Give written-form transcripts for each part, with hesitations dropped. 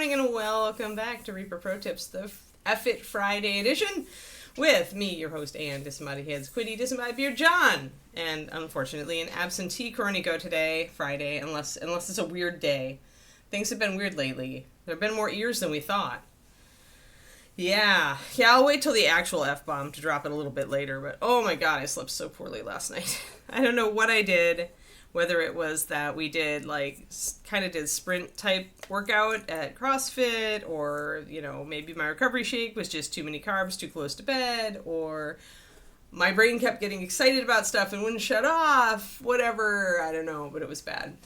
morning, and welcome back to Reaper Pro Tips, the F-It Friday edition, with me, your host, and Disembodied Heads, Quiddy, Disembodied Beard, John, and unfortunately an absentee Cornico today, Friday, unless it's a weird day. Things have been weird lately. There have been more ears than we thought. Yeah, I'll wait till the actual F-bomb to drop it a little bit later, but oh my god, I slept so poorly last night. I don't know what I did. Whether it was that we did, kind of did sprint-type workout at CrossFit, or, maybe my recovery shake was just too many carbs too close to bed, or my brain kept getting excited about stuff and wouldn't shut off, whatever, I don't know, but it was bad.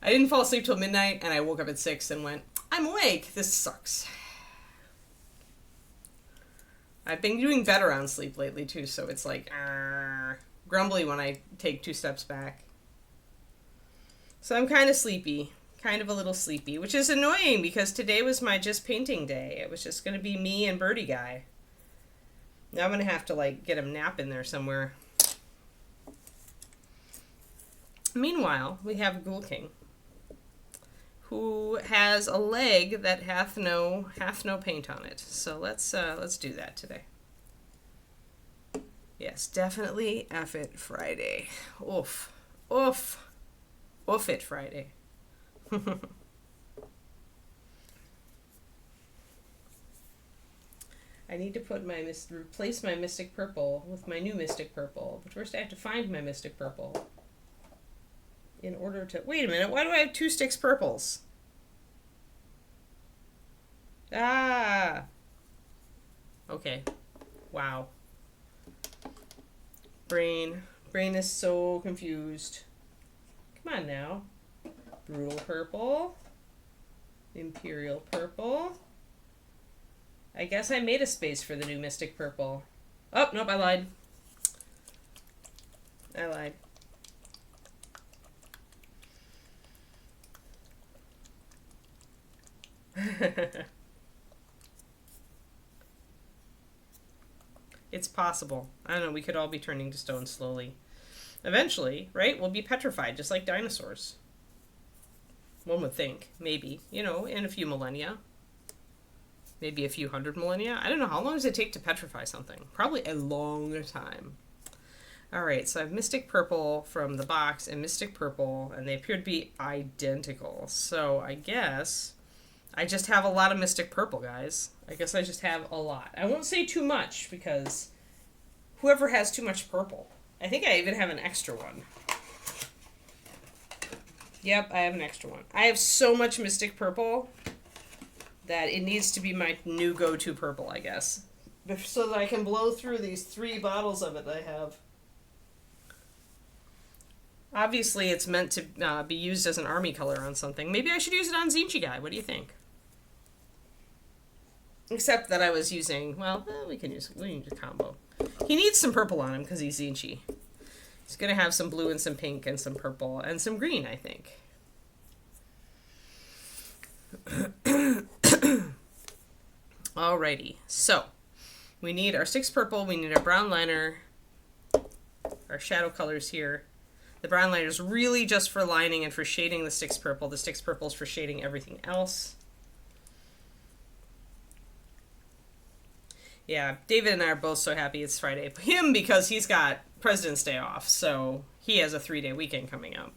I didn't fall asleep till midnight, and I woke up at 6 and went, I'm awake, this sucks. I've been doing better on sleep lately, too, so it's like, grumbly when I take 2 steps back. So I'm kind of sleepy, kind of a little sleepy, which is annoying because today was my just painting day. It was just going to be me and Birdie Guy. Now I'm going to have to, get a nap in there somewhere. Meanwhile, we have Ghoul King, who has a leg that hath no paint on it. So let's do that today. Yes, definitely F-It Friday. Oof. Oof. It Friday. I need to replace my Mystic Purple with my new Mystic Purple. But first I have to find my Mystic Purple. In order to... Wait a minute, why do I have 2 sticks purples? Ah! Okay. Wow. Brain is so confused. Come on now. Brutal Purple. Imperial Purple. I guess I made a space for the new Mystic Purple. Oh, nope, I lied. It's possible. I don't know, we could all be turning to stone slowly. Eventually, right, we'll be petrified, just like dinosaurs. One would think, maybe, in a few millennia. Maybe a few hundred millennia. I don't know, how long does it take to petrify something? Probably a long time. Alright, so I have Mystic Purple from the box and Mystic Purple, and they appear to be identical. So I guess I just have a lot of Mystic Purple, guys. I guess I just have a lot. I won't say too much, because whoever has too much purple... I think I even have an extra one. Yep, I have an extra one. I have so much Mystic Purple that it needs to be my new go-to purple, I guess. So that I can blow through these 3 bottles of it that I have. Obviously, it's meant to be used as an army color on something. Maybe I should use it on Zinchi Guy. What do you think? Except that I was using... Well, we can use a combo. He needs some purple on him because he's Zinchi. He's going to have some blue and some pink and some purple and some green, I think. Alrighty. So, we need our 6 purple, we need our brown liner, our shadow colors here. The brown liner is really just for lining and for shading the 6 purple. The 6 purple is for shading everything else. Yeah, David and I are both so happy it's Friday. Him, because he's got President's Day off, so he has a 3-day weekend coming up.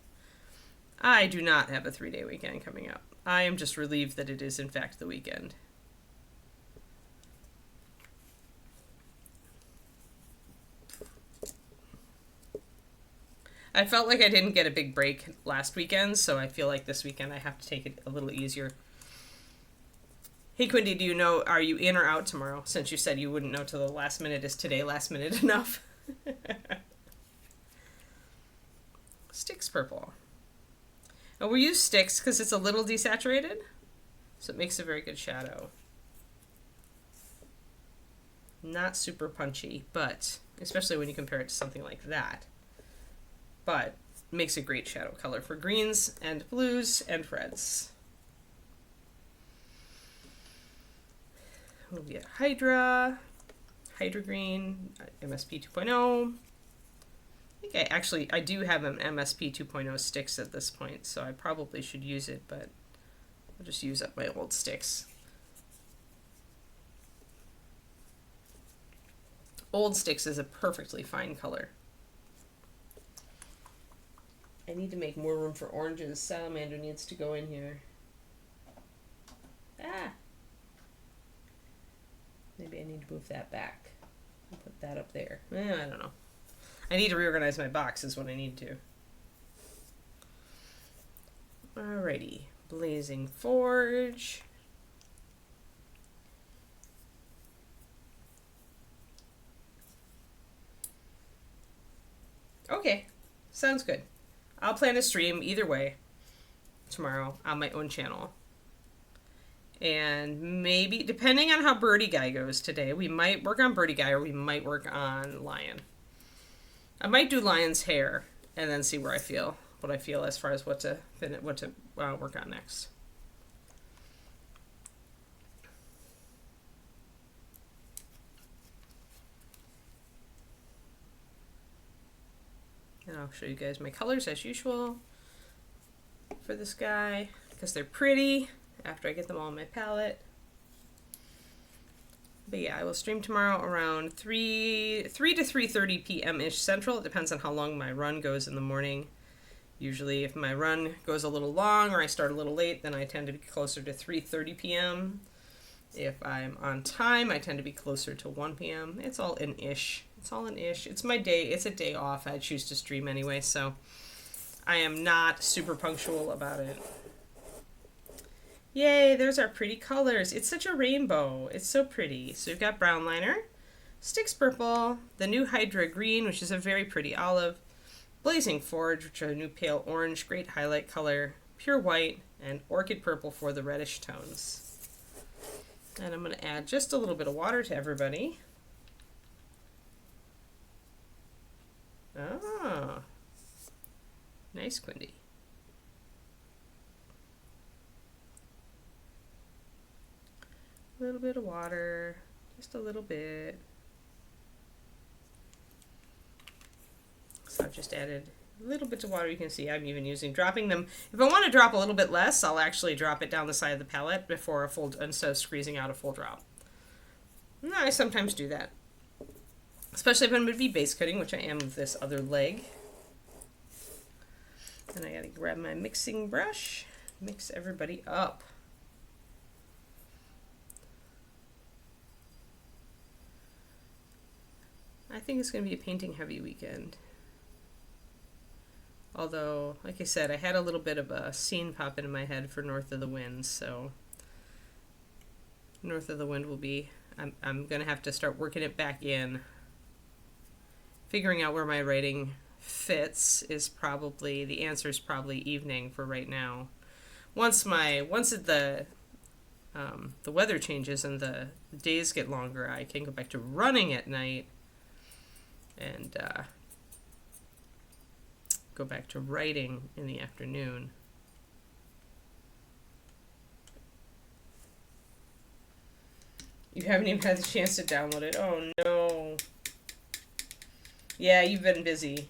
I do not have a 3-day weekend coming up. I am just relieved that it is, in fact, the weekend. I felt like I didn't get a big break last weekend, so I feel like this weekend I have to take it a little easier. Hey, Quindy, do you know, are you in or out tomorrow? Since you said you wouldn't know till the last minute. Is today last minute enough? Sticks purple. Oh, we use sticks because it's a little desaturated, so it makes a very good shadow. Not super punchy, but especially when you compare it to something like that. But makes a great shadow color for greens and blues and reds. We'll get Hydra Green, MSP 2.0. I think I do have an MSP 2.0 sticks at this point, so I probably should use it, but I'll just use up my old sticks. Old sticks is a perfectly fine color. I need to make more room for oranges. Salamander needs to go in here. Ah! Maybe I need to move that back and put that up there. I don't know. I need to reorganize my box is what I need to. Alrighty. Blazing Forge. Okay. Sounds good. I'll plan a stream either way tomorrow on my own channel. And maybe, depending on how Birdie Guy goes today, we might work on Birdie Guy or we might work on Lion. I might do Lion's hair and then see where I feel, what I feel as far as what to work on next. And I'll show you guys my colors as usual for this guy because they're pretty after I get them all on my palette. But yeah, I will stream tomorrow around 3 to 3:30 p.m.-ish Central. It depends on how long my run goes in the morning. Usually if my run goes a little long or I start a little late, then I tend to be closer to 3:30 p.m. If I'm on time, I tend to be closer to 1 p.m. It's all an ish. It's all an ish. It's my day. It's a day off. I choose to stream anyway, so I am not super punctual about it. Yay, there's our pretty colors. It's such a rainbow. It's so pretty. So we've got brown liner, Sticks Purple, the new Hydra Green, which is a very pretty olive, Blazing Forge, which are a new pale orange, great highlight color, Pure White, and Orchid Purple for the reddish tones. And I'm going to add just a little bit of water to everybody. Ah, nice, Quindy. A little bit of water, just a little bit. So I've just added a little bit of water. You can see I'm even dropping them. If I want to drop a little bit less, I'll actually drop it down the side of the palette before instead of squeezing out a full drop. And I sometimes do that. Especially if I'm going to be base coating, which I am with this other leg. And I gotta grab my mixing brush, mix everybody up. I think it's going to be a painting heavy weekend. Although, like I said, I had a little bit of a scene pop into my head for North of the Wind, so North of the Wind will be, I'm going to have to start working it back in. Figuring out where my writing fits is probably, the answer is probably evening for right now. Once the weather changes and the days get longer, I can go back to running at night and go back to writing in the afternoon. You haven't even had the chance to download it. Oh no. Yeah, you've been busy.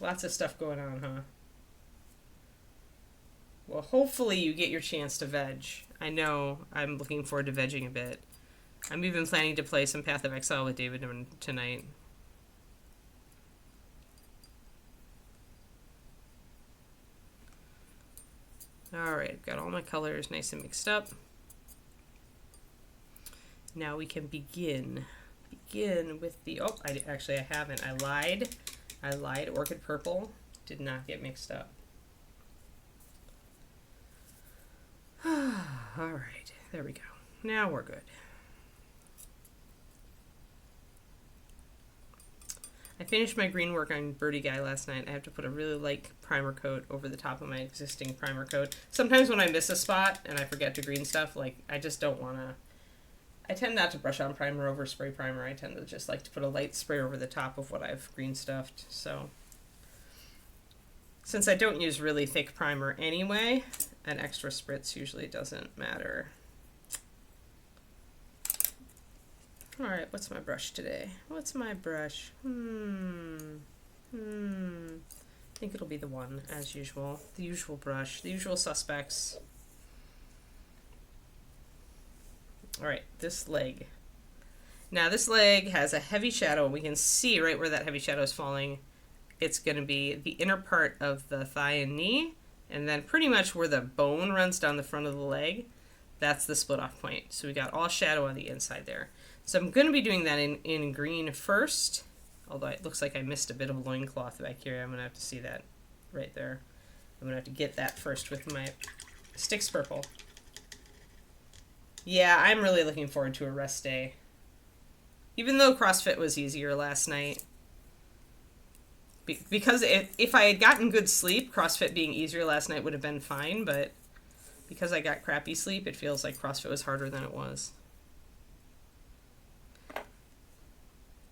Lots of stuff going on, huh? Well, hopefully you get your chance to veg. I know I'm looking forward to vegging a bit. I'm even planning to play some Path of Exile with David tonight. Alright, I've got all my colors nice and mixed up. Now we can begin. Begin with the, oh, I haven't. I lied. Orchid Purple did not get mixed up. Alright, there we go. Now we're good. I finished my green work on Birdie Guy last night. I have to put a really light primer coat over the top of my existing primer coat. Sometimes when I miss a spot and I forget to green stuff, like, I just don't want to... I tend not to brush on primer over spray primer. I tend to just like to put a light spray over the top of what I've green stuffed. So, since I don't use really thick primer anyway, an extra spritz usually doesn't matter. Alright, what's my brush today? What's my brush? I think it'll be the one, as usual. The usual brush, the usual suspects. All right, this leg. Now this leg has a heavy shadow, and we can see right where that heavy shadow is falling. It's going to be the inner part of the thigh and knee, and then pretty much where the bone runs down the front of the leg. That's the split off point. So we got all shadow on the inside there. So I'm going to be doing that in green first, although it looks like I missed a bit of a loincloth back here. I'm going to have to see that right there. I'm going to have to get that first with my Sticks purple. Yeah, I'm really looking forward to a rest day. Even though CrossFit was easier last night. Because if I had gotten good sleep, CrossFit being easier last night would have been fine, but because I got crappy sleep, it feels like CrossFit was harder than it was.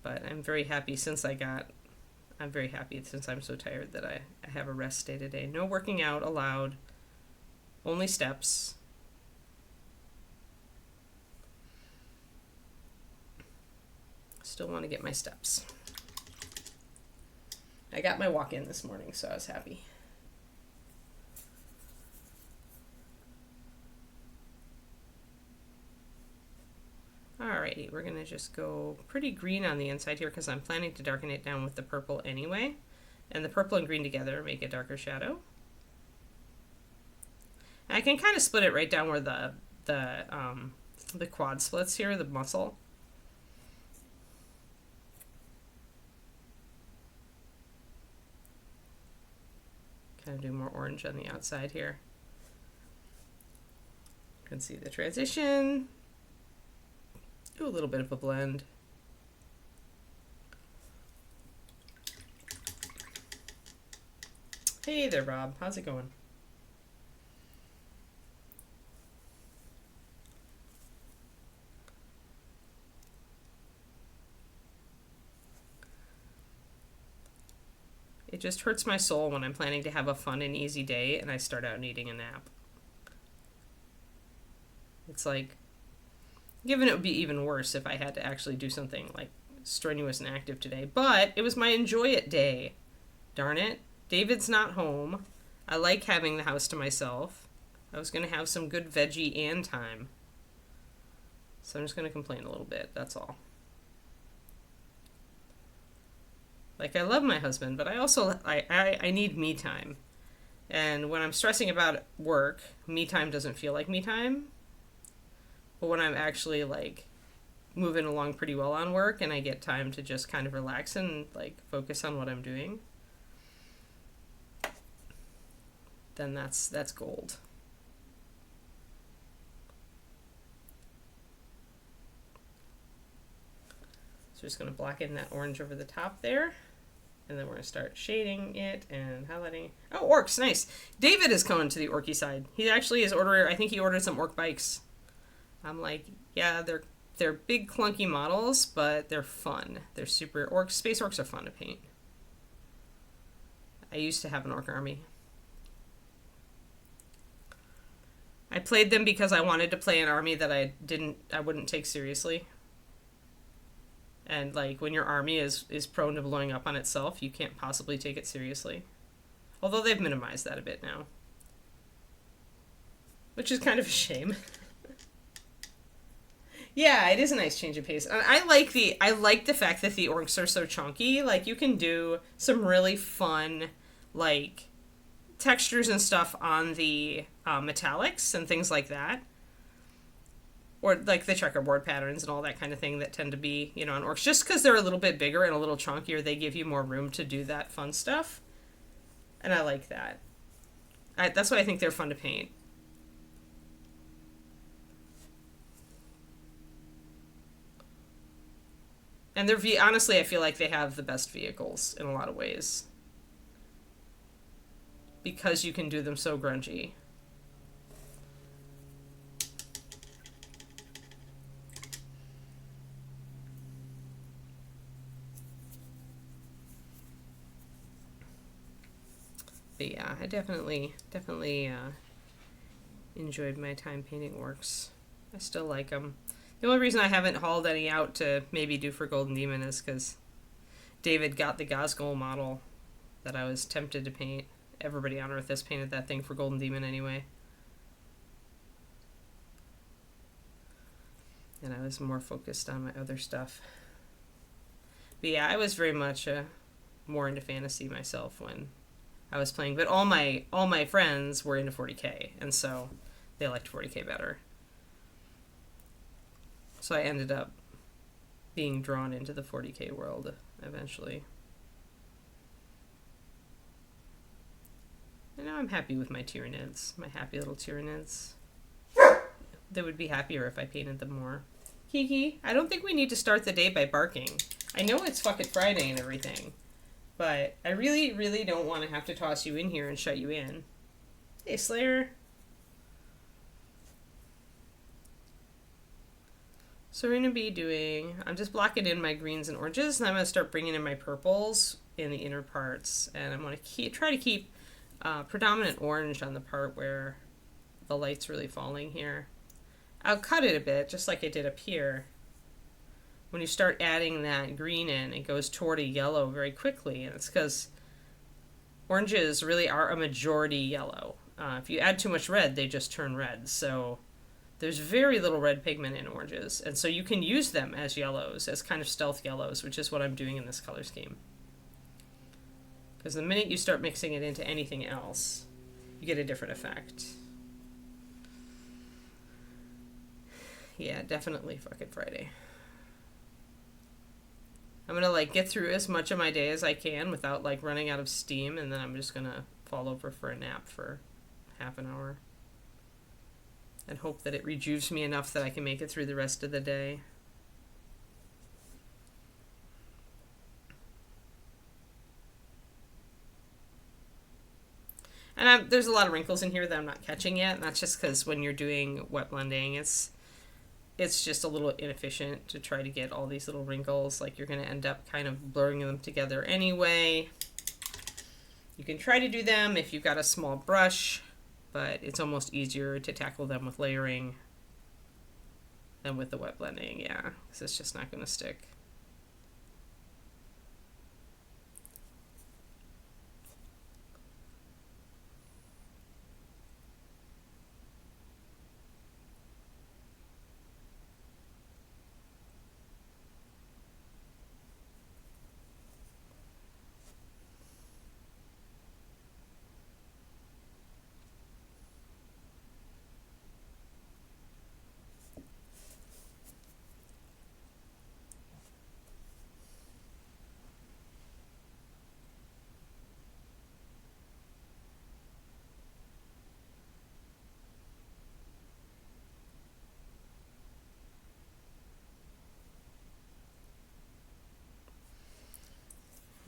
But I'm very happy since I'm very happy since I'm so tired that I have a rest day today. No working out allowed. Only steps. Still want to get my steps. I got my walk in this morning, so I was happy. Alrighty, we're going to just go pretty green on the inside here because I'm planning to darken it down with the purple anyway. And the purple and green together make a darker shadow. And I can kind of split it right down where the quad splits here, the muscle. Kind of do more orange on the outside here. You can see the transition. Do a little bit of a blend. Hey there, Rob. How's it going? It just hurts my soul when I'm planning to have a fun and easy day and I start out needing a nap. It's like, given it would be even worse if I had to actually do something like strenuous and active today. But it was my enjoy it day. Darn it. David's not home. I like having the house to myself. I was going to have some good veggie and time. So I'm just going to complain a little bit. That's all. Like, I love my husband, but I also, I need me time. And when I'm stressing about work, me time doesn't feel like me time. But when I'm actually, like, moving along pretty well on work and I get time to just kind of relax and, like, focus on what I'm doing, then that's gold. So just going to block in that orange over the top there. And then we're going to start shading it and highlighting. Oh, orcs, nice. David is coming to the orky side. He actually is I think he ordered some orc bikes. I'm like, yeah, they're big clunky models, but they're fun. They're super space orcs are fun to paint. I used to have an orc army. I played them because I wanted to play an army that I wouldn't take seriously. And, like, when your army is prone to blowing up on itself, you can't possibly take it seriously. Although they've minimized that a bit now. Which is kind of a shame. Yeah, it is a nice change of pace. I like the fact that the orcs are so chunky. Like, you can do some really fun, like, textures and stuff on the metallics and things like that. Or, like, the checkerboard patterns and all that kind of thing that tend to be, on orcs. Just because they're a little bit bigger and a little chunkier, they give you more room to do that fun stuff. And I like that. That's why I think they're fun to paint. And honestly, I feel like they have the best vehicles in a lot of ways. Because you can do them so grungy. But yeah, I definitely enjoyed my time painting orcs. I still like them. The only reason I haven't hauled any out to maybe do for Golden Demon is because David got the Ghoul model that I was tempted to paint. Everybody on Earth has painted that thing for Golden Demon anyway. and I was more focused on my other stuff. But yeah, I was very much more into fantasy myself when I was playing. But all my friends were into 40k, and so they liked 40k better. So I ended up being drawn into the 40k world eventually. And now I'm happy with my Tyranids, my happy little Tyranids. They would be happier if I painted them more. Kiki, I don't think we need to start the day by barking. I know it's fucking Friday and everything, but I really, really don't want to have to toss you in here and shut you in. Hey, Slayer. So we're going to be doing... I'm just blocking in my greens and oranges, and I'm going to start bringing in my purples in the inner parts. And I'm going to try to keep predominant orange on the part where the light's really falling here. I'll cut it a bit, just like I did up here. When you start adding that green in, it goes toward a yellow very quickly, and it's because oranges really are a majority yellow. If you add too much red, they just turn red. So there's very little red pigment in oranges, and so you can use them as yellows, as kind of stealth yellows, which is what I'm doing in this color scheme. Because the minute you start mixing it into anything else, you get a different effect. Yeah, definitely fucking Friday. I'm gonna like get through as much of my day as I can without like running out of steam, and then I'm just gonna fall over for a nap for half an hour. And hope that it rejuves me enough that I can make it through the rest of the day. And there's a lot of wrinkles in here that I'm not catching yet, and that's just because when you're doing wet blending, it's just a little inefficient to try to get all these little wrinkles. Like, you're going to end up kind of blurring them together anyway. You can try to do them if you've got a small brush, but it's almost easier to tackle them with layering than with the wet blending, yeah, because it's just not going to stick.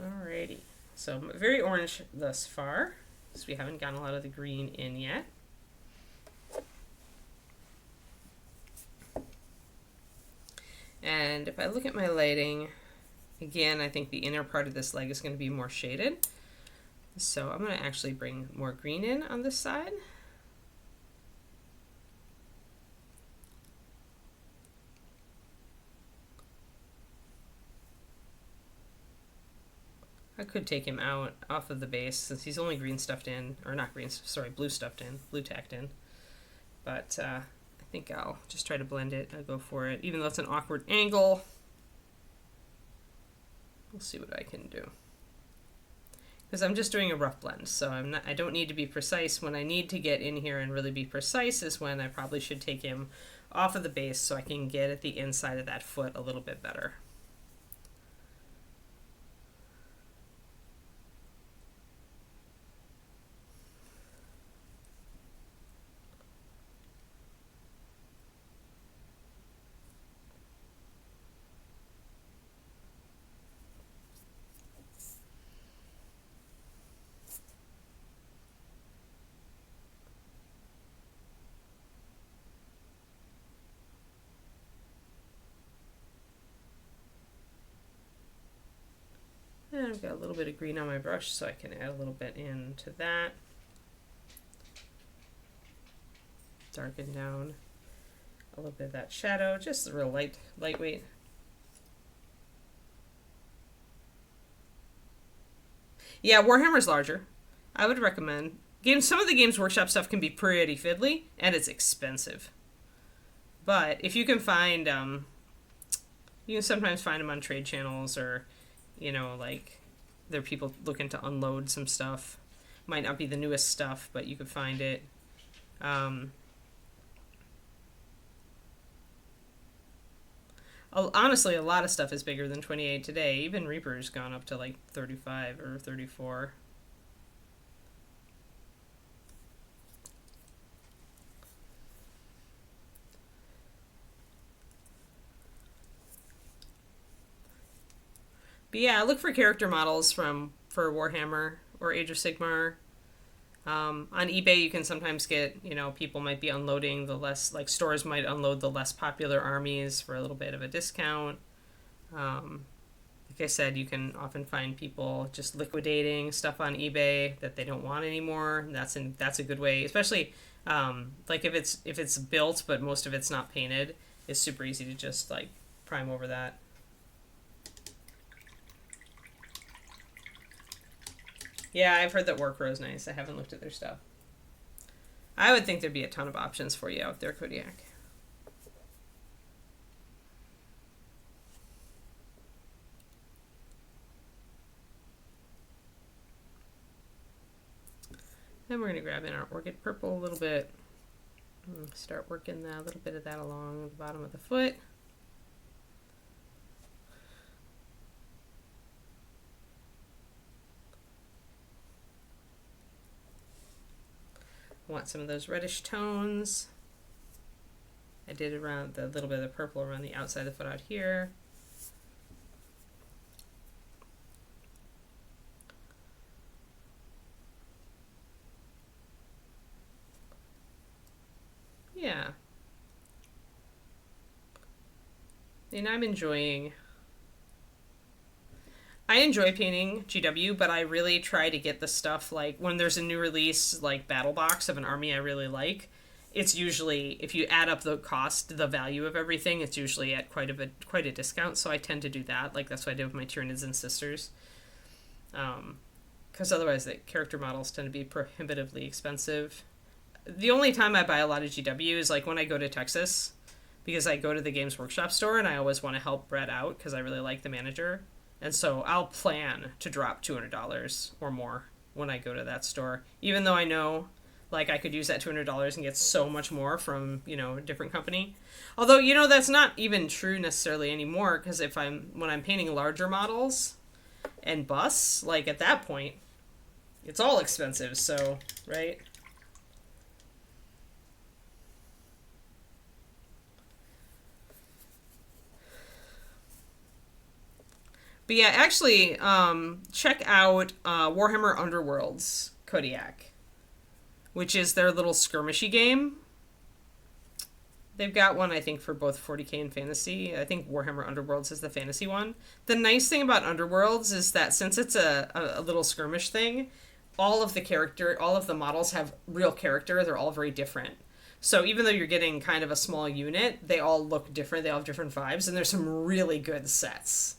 Alrighty, so very orange thus far, so we haven't gotten a lot of the green in yet. And if I look at my lighting, again, I think the inner part of this leg is going to be more shaded. So I'm going to actually bring more green in on this side. I could take him out off of the base since he's only green stuffed in, or not green, sorry, blue stuffed in, blue tacked in. But I think I'll just try to blend it. I'll go for it, even though it's an awkward angle. We'll see what I can do. Because I'm just doing a rough blend, so I don't need to be precise. When I need to get in here and really be precise is when I probably should take him off of the base so I can get at the inside of that foot a little bit better. And I've got a little bit of green on my brush, so I can add a little bit into that. Darken down a little bit of that shadow, just a real lightweight. Yeah, Warhammer's larger. I would recommend. Some of the Games Workshop stuff can be pretty fiddly, and it's expensive. But if you can find, you can sometimes find them on trade channels, or, like, there are people looking to unload some stuff. Might not be the newest stuff, but you could find it. Honestly, a lot of stuff is bigger than 28 today. Even Reaper's gone up to like 35 or 34. But yeah, look for character models for Warhammer or Age of Sigmar. On eBay, you can sometimes get, people might be unloading the less, like stores might unload the less popular armies for a little bit of a discount. Like I said, you can often find people just liquidating stuff on eBay that they don't want anymore. And that's a good way, especially like if it's built but most of it's not painted. It's super easy to just like prime over that. Yeah, I've heard that Warcrow's nice. I haven't looked at their stuff. I would think there'd be a ton of options for you out there, Kodiak. Then we're going to grab in our Orchid Purple a little bit. Start working a little bit of that along the bottom of the foot. Want some of those reddish tones. I did around the little bit of the purple around the outside of the foot out here. Yeah. And I enjoy painting GW, but I really try to get the stuff like when there's a new release like battle box of an army I really like. It's usually, if you add up the cost, the value of everything, it's usually at quite a discount. So I tend to do that. Like that's what I did with my Tyranids and Sisters. Because otherwise the character models tend to be prohibitively expensive. The only time I buy a lot of GW is like when I go to Texas, because I go to the Games Workshop store and I always want to help Brett out because I really like the manager. And so I'll plan to drop $200 or more when I go to that store, even though I know like I could use that $200 and get so much more from, a different company. Although, that's not even true necessarily anymore, because when I'm painting larger models and busts, like at that point, it's all expensive. So, right? But yeah, actually, check out Warhammer Underworlds Kodiak, which is their little skirmishy game. They've got one, I think, for both 40k and fantasy. I think Warhammer Underworlds is the fantasy one. The nice thing about Underworlds is that since it's a little skirmish thing, all of the models have real character. They're all very different. So even though you're getting kind of a small unit, they all look different. They all have different vibes, and there's some really good sets.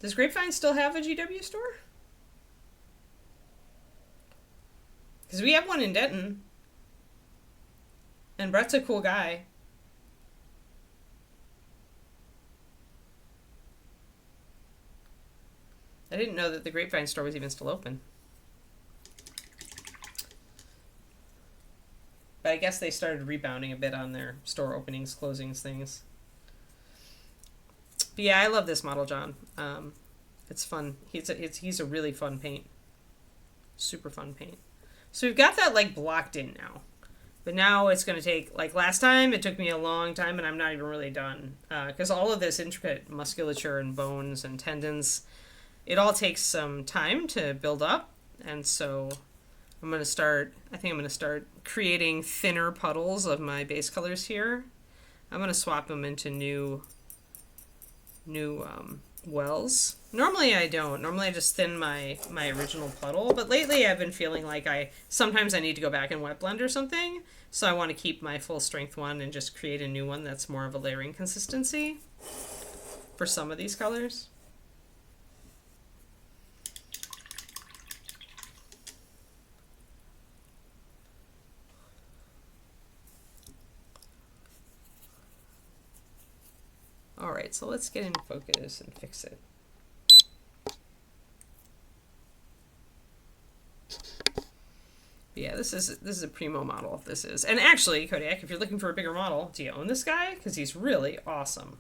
Does Grapevine still have a GW store? Because we have one in Denton. And Brett's a cool guy. I didn't know that the Grapevine store was even still open. But I guess they started rebounding a bit on their store openings, closings, things. But yeah, I love this model, John. It's fun. He's a really fun paint. Super fun paint. So we've got that like blocked in now. But now it's going to take, like last time, it took me a long time and I'm not even really done. Because all of this intricate musculature and bones and tendons, it all takes some time to build up. And so I think I'm going to start creating thinner puddles of my base colors here. I'm going to swap them into new wells. Normally I don't. Normally I just thin my original puddle, but lately I've been feeling like sometimes I need to go back and wet blend or something, so I want to keep my full strength one and just create a new one that's more of a layering consistency for some of these colors. Alright, so let's get in focus and fix it. Yeah, this is a primo model, if this is. And actually, Kodiak, if you're looking for a bigger model, do you own this guy? Because he's really awesome.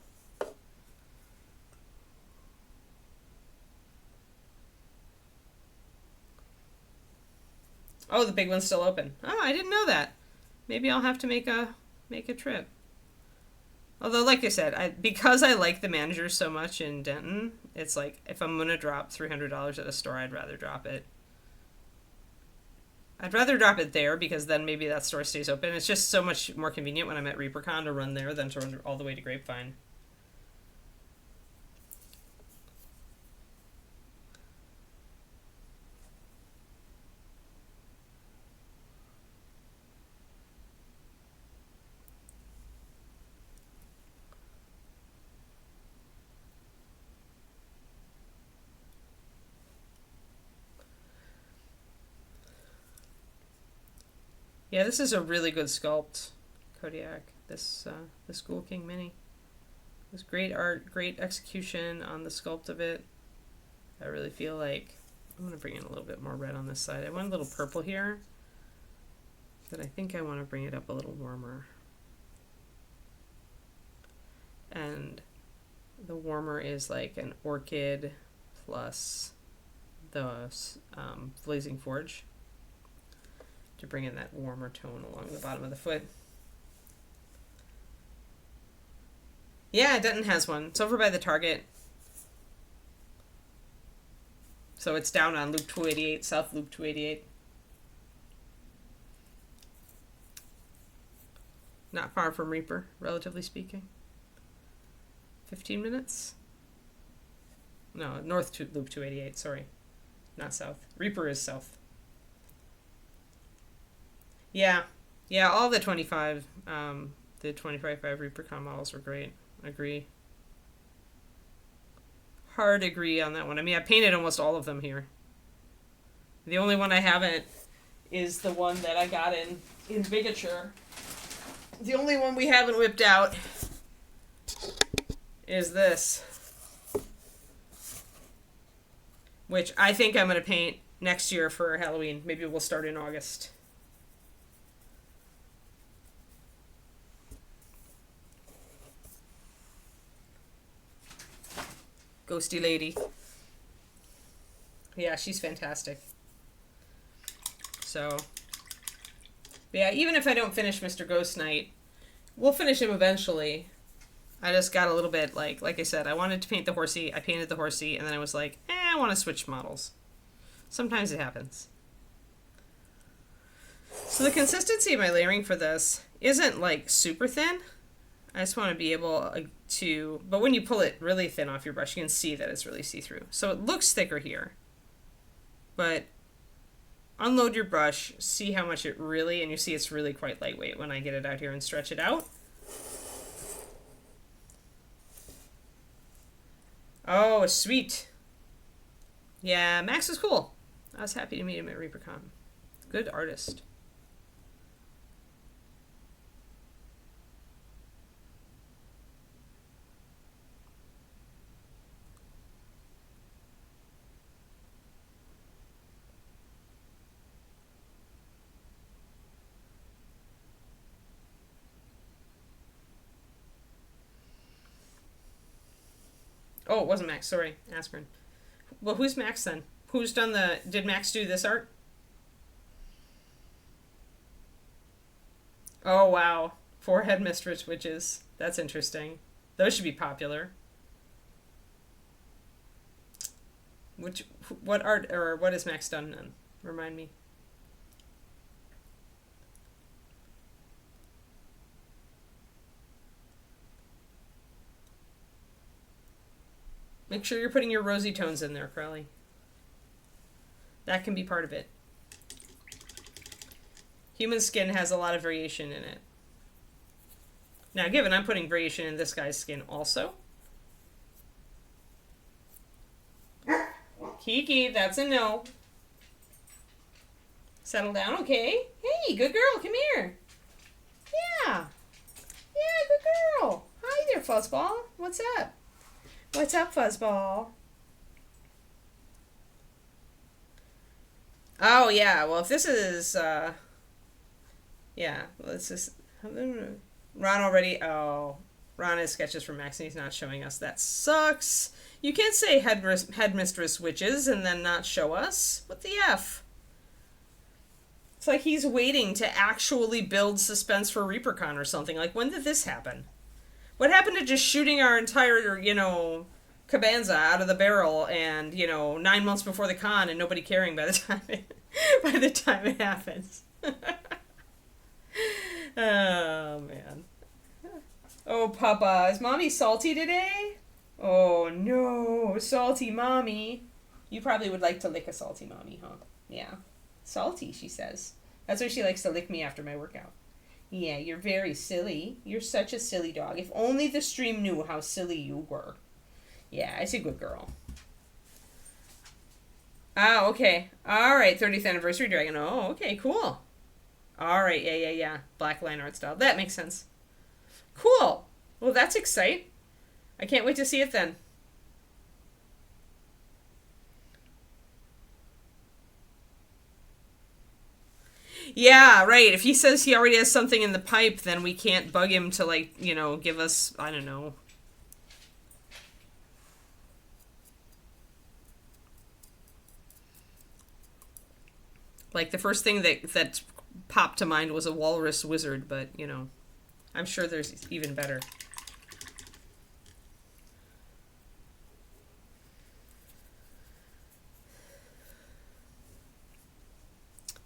Oh, the big one's still open. Oh, I didn't know that. Maybe I'll have to make a trip. Although, like I said, because I like the manager so much in Denton, it's like, if I'm going to drop $300 at a store, I'd rather drop it. I'd rather drop it there, because then maybe that store stays open. It's just so much more convenient when I'm at ReaperCon to run there than to run all the way to Grapevine. Yeah, this is a really good sculpt, Kodiak. This Ghoul King Mini. It was great art, great execution on the sculpt of it. I really feel like I'm going to bring in a little bit more red on this side. I want a little purple here, but I think I want to bring it up a little warmer. And the warmer is like an orchid plus the Blazing Forge, to bring in that warmer tone along the bottom of the foot. Yeah, Denton has one. It's over by the Target. So it's down on Loop 288, South Loop 288. Not far from Reaper, relatively speaking. 15 minutes? No, North Loop 288, sorry. Not South. Reaper is South. Yeah, all the 25, the 25.5 ReaperCon models were great. Agree. Hard agree on that one. I mean, I painted almost all of them here. The only one I haven't is the one that I got in Bigature. The only one we haven't whipped out is this, which I think I'm going to paint next year for Halloween. Maybe we'll start in August. Ghosty lady. Yeah, she's fantastic. So, yeah, even if I don't finish Mr. Ghost Knight, we'll finish him eventually. I just got a little bit, like I said, I wanted to paint the horsey. I painted the horsey, and then I was like, I want to switch models. Sometimes it happens. So the consistency of my layering for this isn't, like, super thin. I just want to be able to, but when you pull it really thin off your brush, you can see that it's really see-through. So it looks thicker here, but unload your brush, see how much it really, and you see it's really quite lightweight when I get it out here and stretch it out. Oh, sweet. Yeah, Max was cool. I was happy to meet him at ReaperCon. Good artist. Oh, it wasn't Max. Sorry, Aspirin. Well, who's Max then? Who's done the... Did Max do this art? Oh, wow. 4 Headmistress Witches. That's interesting. Those should be popular. What art, or what has Max done then? Remind me. Make sure you're putting your rosy tones in there, Crowley. That can be part of it. Human skin has a lot of variation in it. Now, given I'm putting variation in this guy's skin also. Kiki, that's a no. Settle down, okay? Hey, good girl, come here. Yeah. Yeah, good girl. Hi there, Fuzzball. What's up? What's up, Fuzzball? Oh, yeah. Well, if this is, yeah, well, this is, Ron already, oh, Ron has sketches from Max and he's not showing us. That sucks. You can't say headmistress witches and then not show us. What the F? It's like he's waiting to actually build suspense for ReaperCon or something. Like, when did this happen? What happened to just shooting our entire, cabanza out of the barrel and, 9 months before the con and nobody caring by the time it happens? Oh, man. Oh, Papa, is Mommy salty today? Oh, no, salty Mommy. You probably would like to lick a salty Mommy, huh? Yeah. Salty, she says. That's why she likes to lick me after my workout. Yeah, you're very silly. You're such a silly dog. If only the stream knew how silly you were. Yeah, it's a good girl. Ah, okay. Alright, 30th Anniversary Dragon. Oh, okay, cool. Alright, yeah. Black line art style. That makes sense. Cool. Well, that's exciting. I can't wait to see it then. Yeah, right. If he says he already has something in the pipe, then we can't bug him to, give us, I don't know. Like, the first thing that popped to mind was a walrus wizard, but, I'm sure there's even better.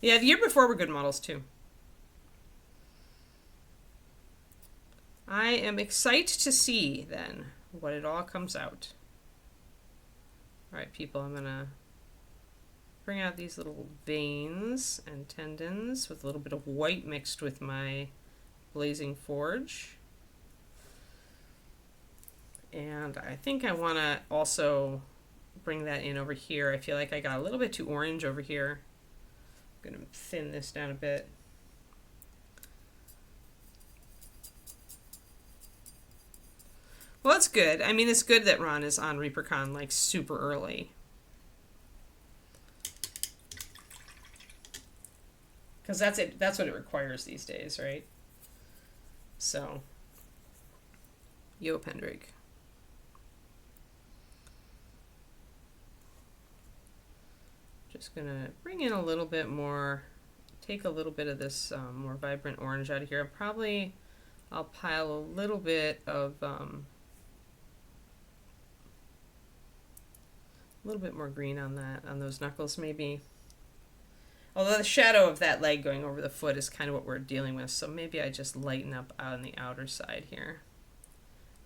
Yeah, the year before were good models, too. I am excited to see, then, what it all comes out. Alright, people, I'm gonna bring out these little veins and tendons with a little bit of white mixed with my Blazing Forge. And I think I want to also bring that in over here. I feel like I got a little bit too orange over here. I'm going to thin this down a bit. Well, it's good. I mean, it's good that Ron is on ReaperCon, like, super early. Because that's it. That's what it requires these days, right? So, yo, Pendrake. Just gonna bring in a little bit more, take a little bit of this more vibrant orange out of here. I'll pile a little bit of, a little bit more green on those knuckles maybe. Although the shadow of that leg going over the foot is kind of what we're dealing with, so maybe I just lighten up on the outer side here,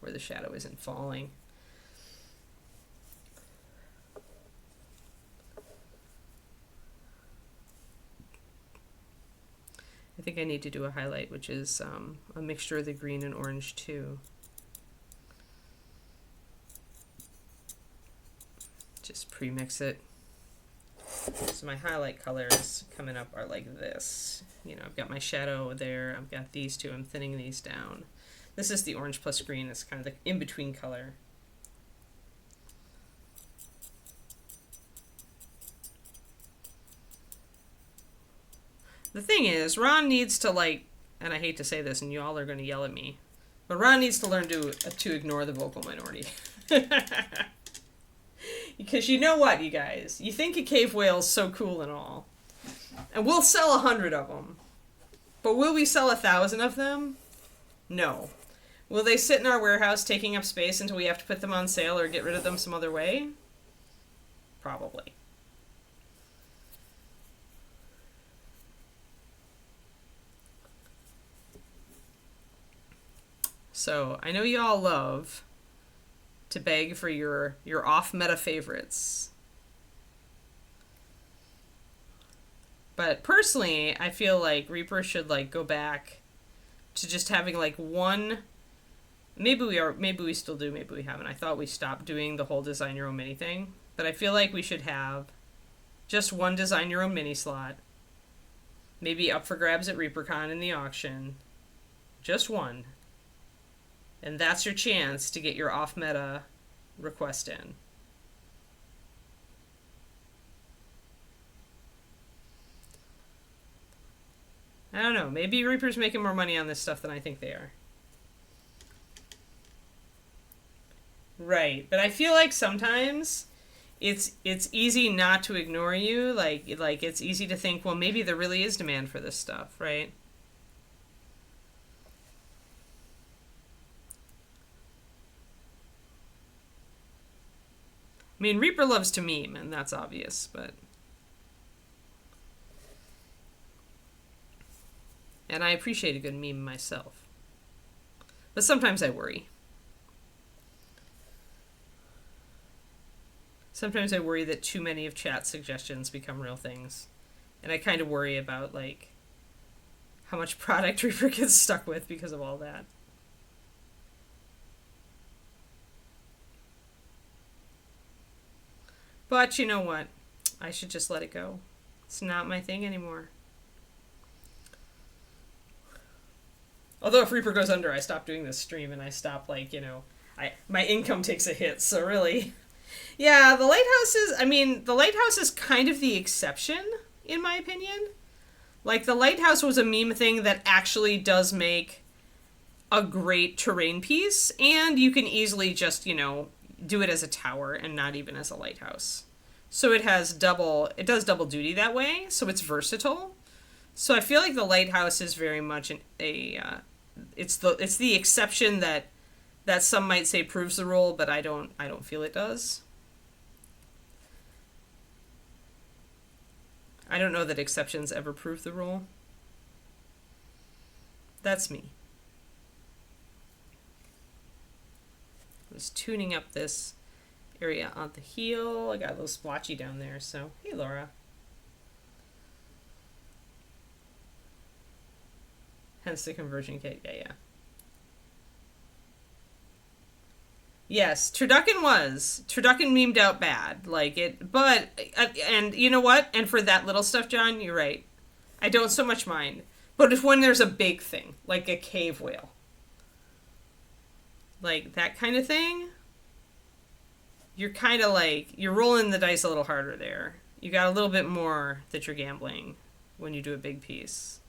where the shadow isn't falling. I think I need to do a highlight, which is a mixture of the green and orange too. Just pre-mix it. So my highlight colors coming up are like this. I've got my shadow there. I've got these two. I'm thinning these down. This is the orange plus green. It's kind of the in-between color. The thing is, Ron needs to, and I hate to say this, and you all are going to yell at me, but Ron needs to learn to ignore the vocal minority. Because you know what, you guys? You think a cave whale is so cool and all. And we'll sell 100 of them. But will we sell 1,000 of them? No. Will they sit in our warehouse taking up space until we have to put them on sale or get rid of them some other way? Probably. So, I know you all love to beg for your off-meta favorites. But personally, I feel like Reaper should go back to just having one. Maybe we still do, maybe we haven't. I thought we stopped doing the whole design your own mini thing, but I feel like we should have just one design your own mini slot. Maybe up for grabs at ReaperCon in the auction. Just one. And that's your chance to get your off-meta request in. I don't know. Maybe Reaper's making more money on this stuff than I think they are. Right. But I feel like sometimes it's easy not to ignore you. Like it's easy to think, well, maybe there really is demand for this stuff, right? I mean, Reaper loves to meme, and that's obvious, but... And I appreciate a good meme myself. But sometimes I worry. Sometimes I worry that too many of chat suggestions become real things. And I kind of worry about, like, how much product Reaper gets stuck with because of all that. But you know what? I should just let it go. It's not my thing anymore. Although if Reaper goes under, I stop doing this stream and I stop, like, you know, my income takes a hit, so really... Yeah, the Lighthouse is kind of the exception, in my opinion. Like, the Lighthouse was a meme thing that actually does make a great terrain piece, and you can easily just, you know, do it as a tower and not even as a lighthouse. So it does double duty that way, so it's versatile. So I feel like the Lighthouse is very much it's the exception that some might say proves the rule, but I don't feel it does. I don't know that exceptions ever prove the rule. That's me. I was tuning up this area on the heel. I got a little splotchy down there, so hey, Laura. Hence the conversion kit. Yeah. Yes, Turducken memed out bad, like it, but, and you know what? And for that little stuff, John, you're right. I don't so much mind. But if when there's a big thing, like a cave whale, like that kind of thing, you're kind of like, you're rolling the dice a little harder there. You got a little bit more that you're gambling when you do a big piece.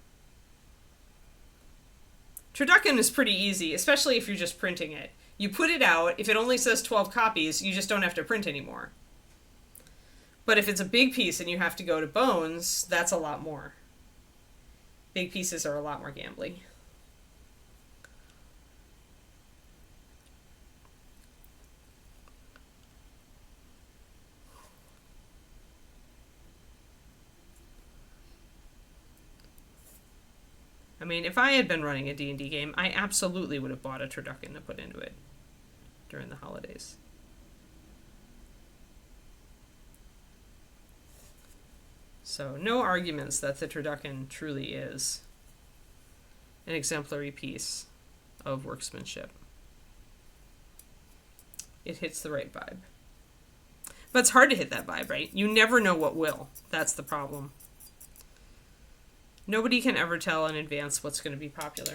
Turducken is pretty easy, especially if you're just printing it. You put it out, if it only says 12 copies, you just don't have to print anymore. But if it's a big piece and you have to go to bones, that's a lot more. Big pieces are a lot more gambly. I mean, if I had been running a D&D game, I absolutely would have bought a Turducken to put into it during the holidays. So, no arguments that the Turducken truly is an exemplary piece of workmanship. It hits the right vibe. But it's hard to hit that vibe, right? You never know what will. That's the problem. Nobody can ever tell in advance what's going to be popular.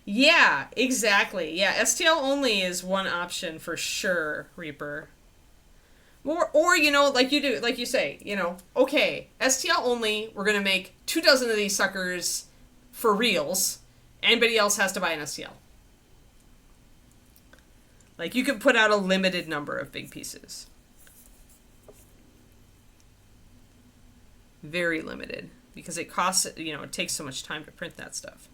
Yeah, exactly. Yeah, STL only is one option for sure, Reaper. Or you know, like you say, you know, okay, STL only, we're going to make 24 of these suckers for reals. Anybody else has to buy an STL. Like, you could put out a limited number of big pieces. Very limited. Because it costs, you know, it takes so much time to print that stuff.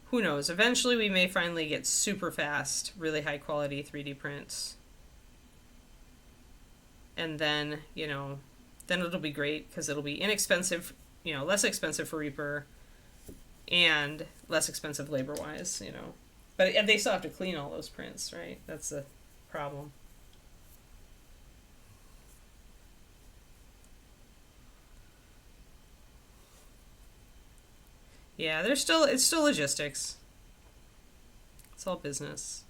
Who knows? Eventually we may finally get super fast, really high quality 3D prints. And then, you know, then it'll be great because it'll be inexpensive, you know, less expensive for Reaper and less expensive labor-wise, you know. But they still have to clean all those prints, right? That's the problem. Yeah, it's still logistics. It's all business.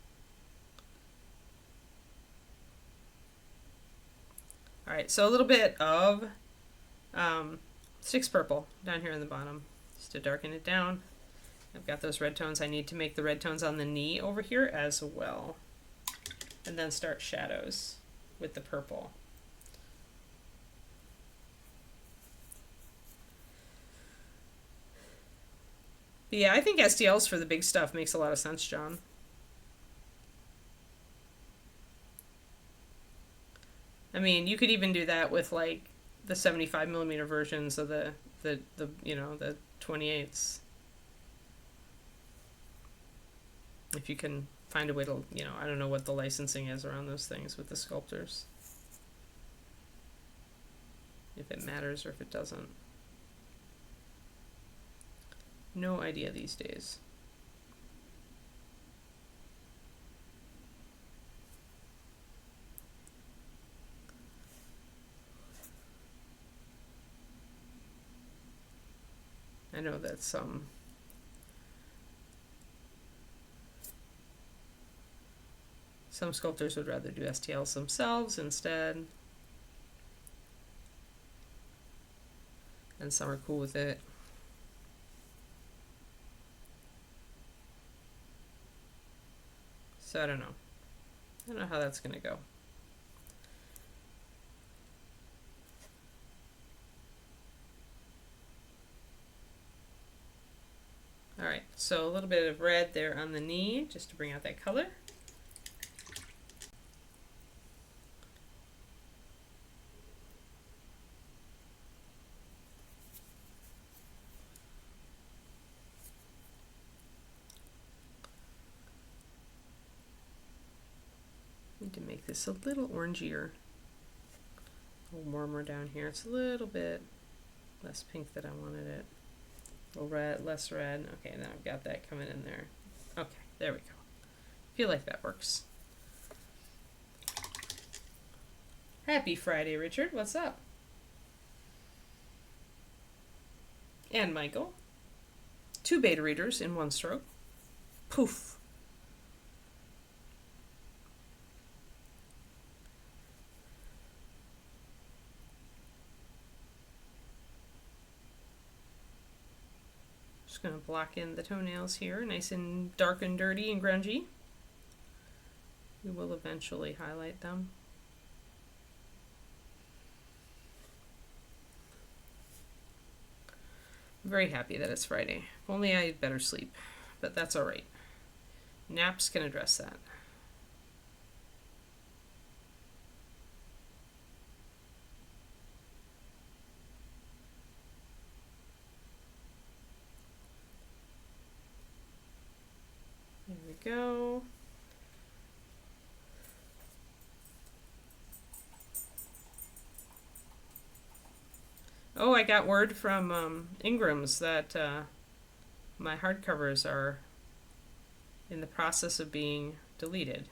All right, so a little bit of sticks purple down here in the bottom, just to darken it down. I've got those red tones. I need to make the red tones on the knee over here as well. And then start shadows with the purple. But yeah, I think STLs for the big stuff makes a lot of sense, John. I mean, you could even do that with like the 75mm versions of the you know, the 28s. If you can find a way to, you know, I don't know what the licensing is around those things with the sculptors. If it matters or if it doesn't. No idea these days. I know that some sculptors would rather do STLs themselves instead. And some are cool with it. So I don't know. I don't know how that's going to go. Alright, so a little bit of red there on the knee, just to bring out that color. Need to make this a little orangier. A little warmer down here. It's a little bit less pink than I wanted it. A little red, less red. Okay, now I've got that coming in there. Okay, there we go. Feel like that works. Happy Friday, Richard. What's up? And Michael. 2 beta readers in 1 stroke. Poof. Just going to block in the toenails here, nice and dark and dirty and grungy. We will eventually highlight them. I'm very happy that it's Friday. If only I had better sleep, but that's all right. Naps can address that. There we go. Oh, I got word from Ingram's that my hardcovers are in the process of being deleted,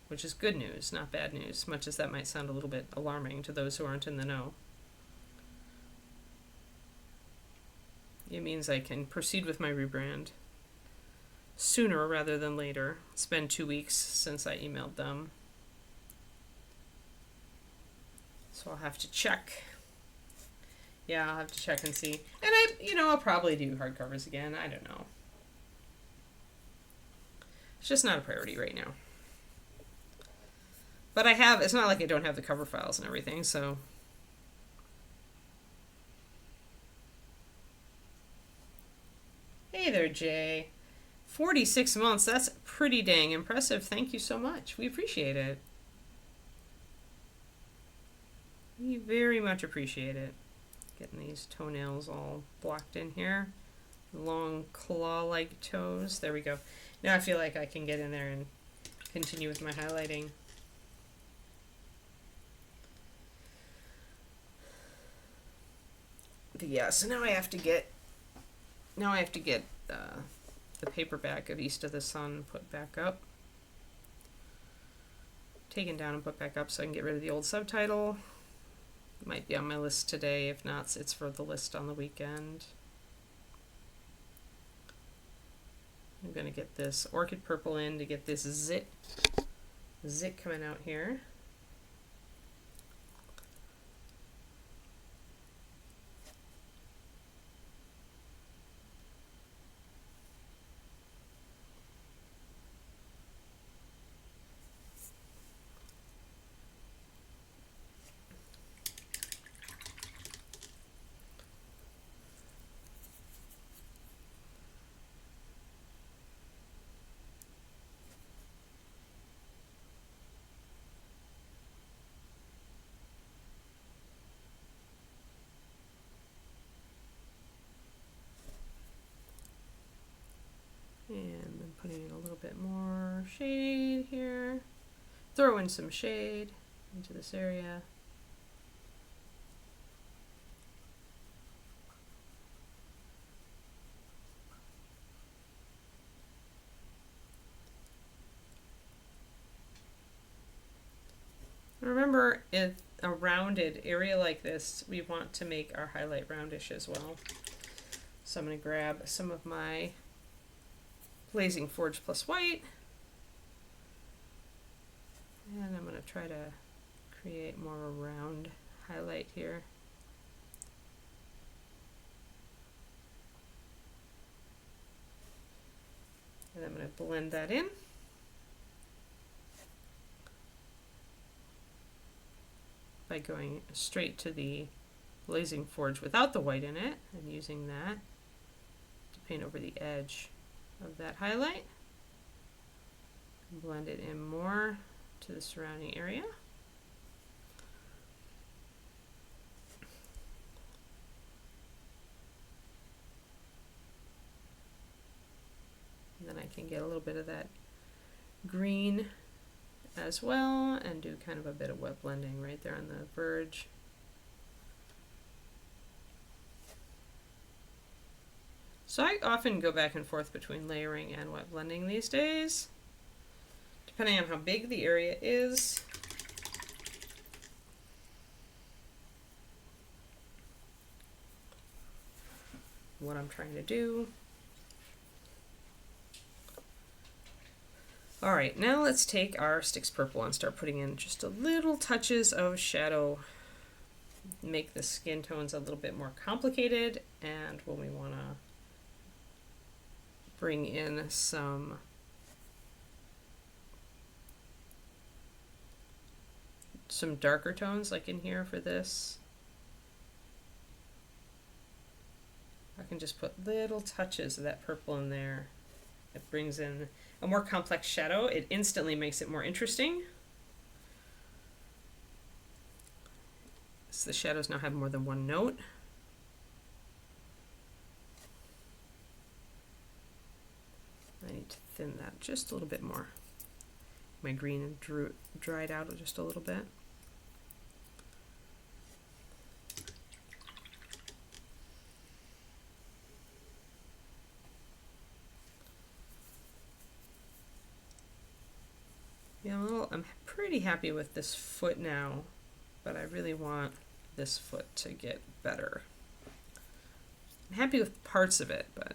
which is good news, not bad news, much as that might sound a little bit alarming to those who aren't in the know. It means I can proceed with my rebrand sooner rather than later. It's been 2 weeks since I emailed them, so I'll have to check. Yeah, I'll have to check and see. And I'll probably do hardcovers again. I don't know. It's just not a priority right now. But it's not like I don't have the cover files and everything, so. Hey there, Jay. 46 months, that's pretty dang impressive. Thank you so much. We appreciate it. We very much appreciate it. Getting these toenails all blocked in here. Long claw-like toes. There we go. Now I feel like I can get in there and continue with my highlighting. But yeah, so now I have to get the paperback of East of the Sun put back up. Taken down and put back up so I can get rid of the old subtitle. Might be on my list today. If not, it's for the list on the weekend. I'm going to get this orchid purple in to get this zit coming out here. And then putting in a little bit more shade here. Throw in some shade into this area. Remember, in a rounded area like this, we want to make our highlight roundish as well. So I'm going to grab some of my Blazing Forge plus white, and I'm going to try to create more of a round highlight here. And I'm going to blend that in. By going straight to the Blazing Forge without the white in it and using that to paint over the edge of that highlight. Blend it in more to the surrounding area. And then I can get a little bit of that green as well and do kind of a bit of wet blending right there on the verge. So I often go back and forth between layering and wet blending these days, depending on how big the area is. What I'm trying to do. Alright, now let's take our Sticks Purple and start putting in just a little touches of shadow. Make the skin tones a little bit more complicated, and when we want to bring in some darker tones, like in here for this, I can just put little touches of that purple in there. It brings in a more complex shadow. It instantly makes it more interesting. So the shadows now have more than one note. I need to thin that just a little bit more. My green dried out just a little bit. Yeah, I'm pretty happy with this foot now, but I really want this foot to get better. I'm happy with parts of it, but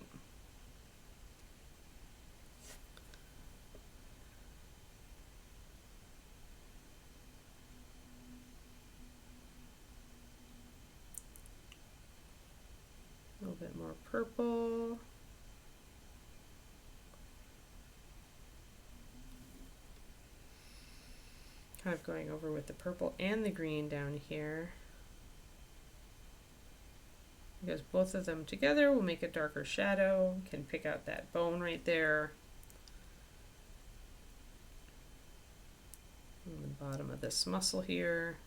a little bit more purple. Kind of going over with the purple and the green down here, because both of them together will make a darker shadow. Can pick out that bone right there on the bottom of this muscle here.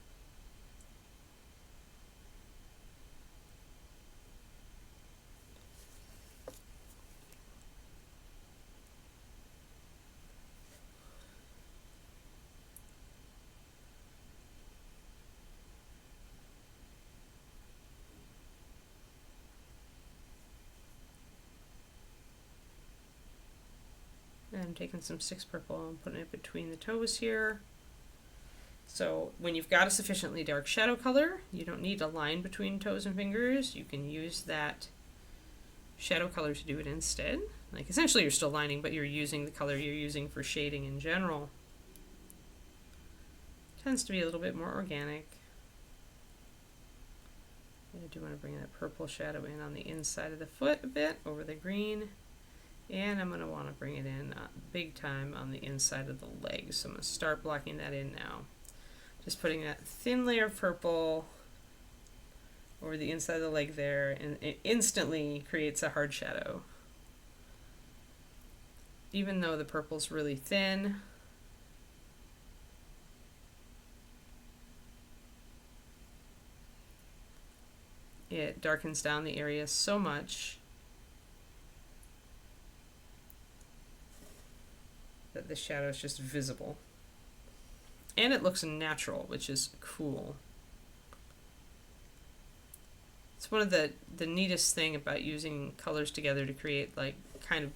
And I'm taking some Sticks Purple and putting it between the toes here. So when you've got a sufficiently dark shadow color, you don't need a line between toes and fingers. You can use that shadow color to do it instead. Like essentially you're still lining, but you're using the color you're using for shading in general. Tends to be a little bit more organic. I do want to bring that purple shadow in on the inside of the foot a bit over the green. And I'm going to want to bring it in big time on the inside of the legs. So I'm going to start blocking that in now. Just putting that thin layer of purple over the inside of the leg there, and it instantly creates a hard shadow. Even though the purple's really thin, it darkens down the area so much that the shadow is just visible. And it looks natural, which is cool. It's one of the neatest thing about using colors together to create like kind of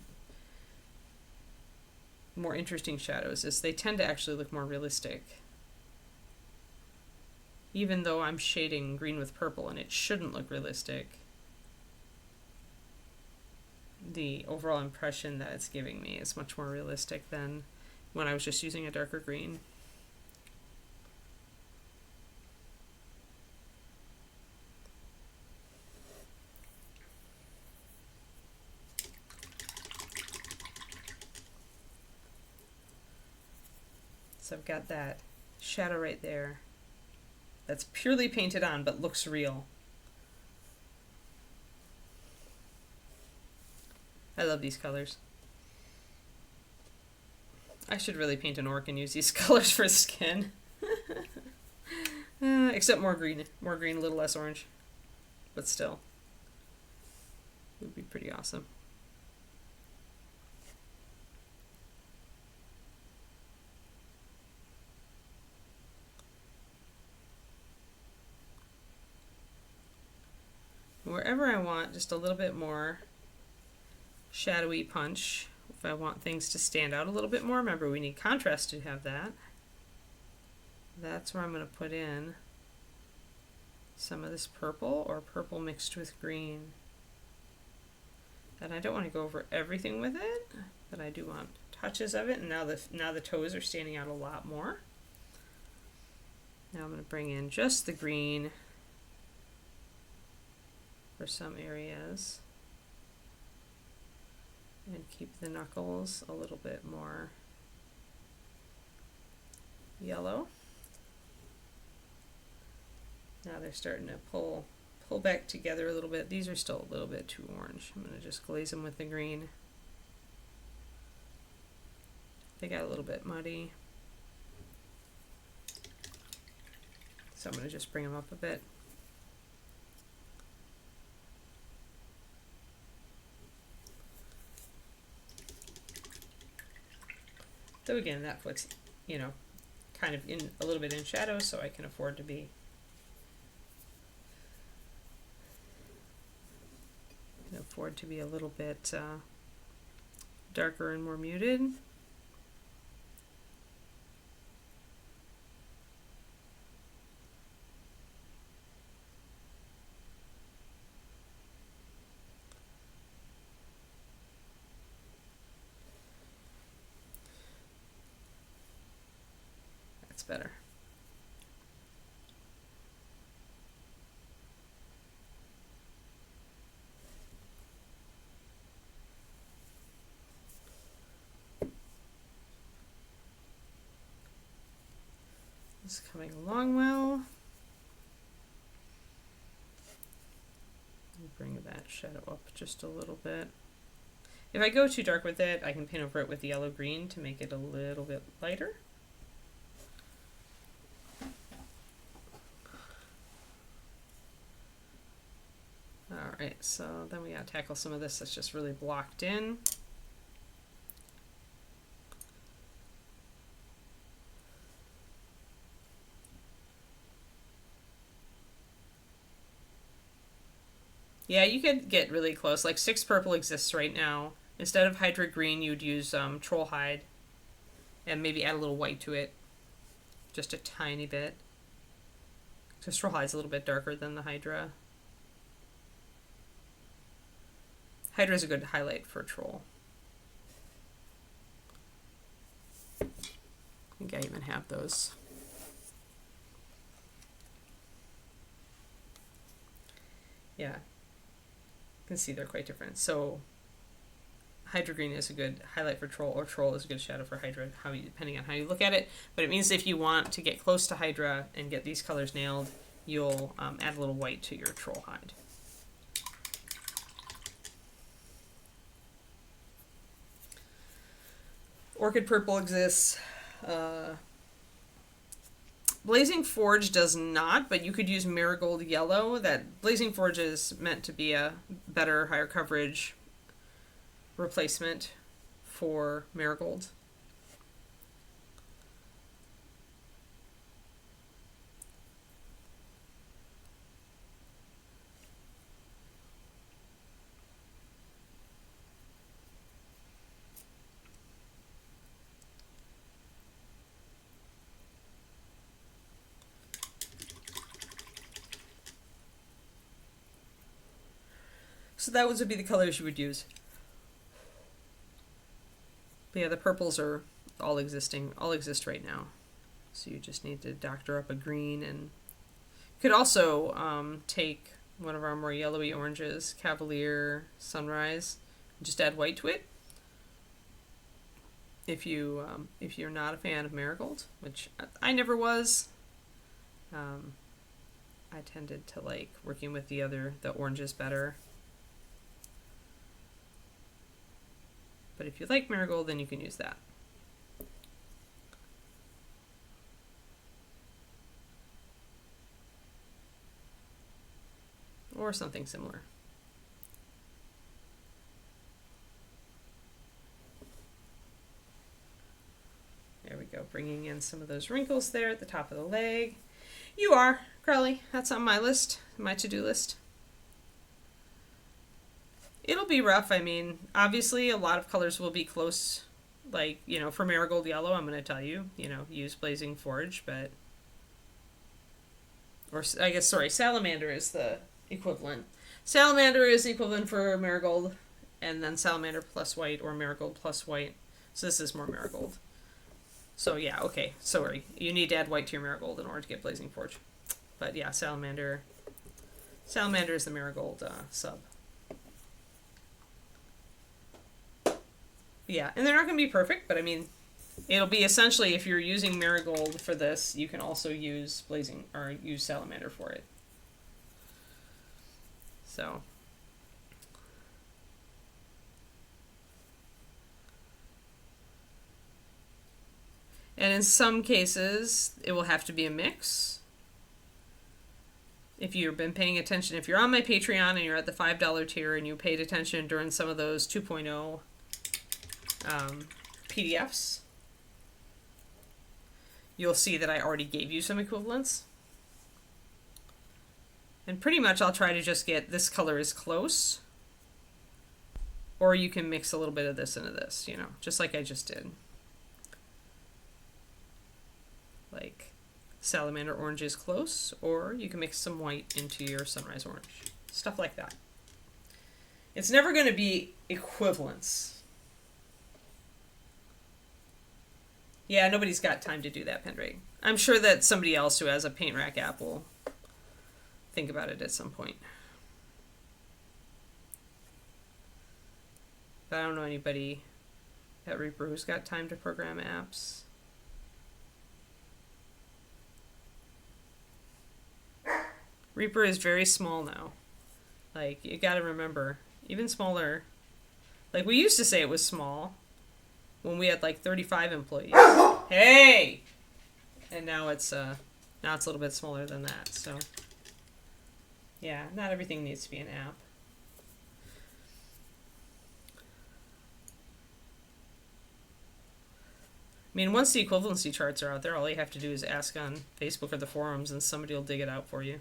more interesting shadows is they tend to actually look more realistic. Even though I'm shading green with purple and it shouldn't look realistic, the overall impression that it's giving me is much more realistic than when I was just using a darker green. So I've got that shadow right there that's purely painted on but looks real. I love these colors. I should really paint an orc and use these colors for skin. Except more green, a little less orange. But still, it would be pretty awesome. Wherever I want just a little bit more shadowy punch, if I want things to stand out a little bit more, remember we need contrast to have that. That's where I'm going to put in some of this purple or purple mixed with green. And I don't want to go over everything with it, but I do want touches of it. And now the toes are standing out a lot more. Now I'm going to bring in just the green for some areas and keep the knuckles a little bit more yellow. Now they're starting to pull back together a little bit. These are still a little bit too orange. I'm going to just glaze them with the green. They got a little bit muddy, so I'm going to just bring them up a bit. So again, that foot's, kind of in a little bit in shadow, so I can afford to be a little bit darker and more muted. That's better. It's coming along well. Bring that shadow up just a little bit. If I go too dark with it, I can paint over it with the yellow-green to make it a little bit lighter. Alright, so then we gotta tackle some of this that's just really blocked in. Yeah, you could get really close. Like 6 purple exists right now. Instead of Hydra green, you'd use troll hide and maybe add a little white to it. Just a tiny bit. Because troll hide's a little bit darker than the Hydra. Hydra is a good highlight for Troll. I think I even have those. Yeah, you can see they're quite different. So Hydra Green is a good highlight for Troll, or Troll is a good shadow for Hydra, depending on how you look at it. But it means if you want to get close to Hydra and get these colors nailed, you'll add a little white to your Troll hide. Orchid Purple exists. Blazing Forge does not, but you could use Marigold Yellow. That Blazing Forge is meant to be a better, higher coverage replacement for Marigold. So that would be the colors you would use. But yeah, the purples are all exist right now. So you just need to doctor up a green, and you could also take one of our more yellowy oranges, Cavalier, Sunrise, and just add white to it. If you're not a fan of Marigold, which I never was, I tended to like working with the oranges better. But if you like Marigold, then you can use that. Or something similar. There we go, bringing in some of those wrinkles there at the top of the leg. You are, Crowley. That's on my list, my to-do list. It'll be rough. I mean, obviously a lot of colors will be close. Like, for Marigold Yellow, I'm going to tell you, use Blazing Forge, but... Or, I guess, sorry, Salamander is the equivalent. Salamander is the equivalent for Marigold, and then Salamander plus white, or Marigold plus white. So this is more Marigold. So, yeah, okay, sorry. You need to add white to your Marigold in order to get Blazing Forge. But, yeah, Salamander is the Marigold sub. Yeah, and they're not going to be perfect, but I mean, it'll be essentially, if you're using Marigold for this, you can also use use Salamander for it. So. And in some cases, it will have to be a mix. If you've been paying attention, if you're on my Patreon and you're at the $5 tier and you paid attention during some of those 2.0 PDFs, you'll see that I already gave you some equivalents. And pretty much I'll try to just get this color is close, or you can mix a little bit of this into this, just like I just did. Like Salamander Orange is close, or you can mix some white into your Sunrise Orange. Stuff like that. It's never going to be equivalents. Yeah, nobody's got time to do that, Pendrake. I'm sure that somebody else who has a paint rack app will think about it at some point. But I don't know anybody at Reaper who's got time to program apps. Reaper is very small now. Like, you gotta remember, even smaller. Like, we used to say it was small when we had like 35 employees. Hey! And now it's a little bit smaller than that. So yeah, not everything needs to be an app. I mean, once the equivalency charts are out there, all you have to do is ask on Facebook or the forums and somebody will dig it out for you.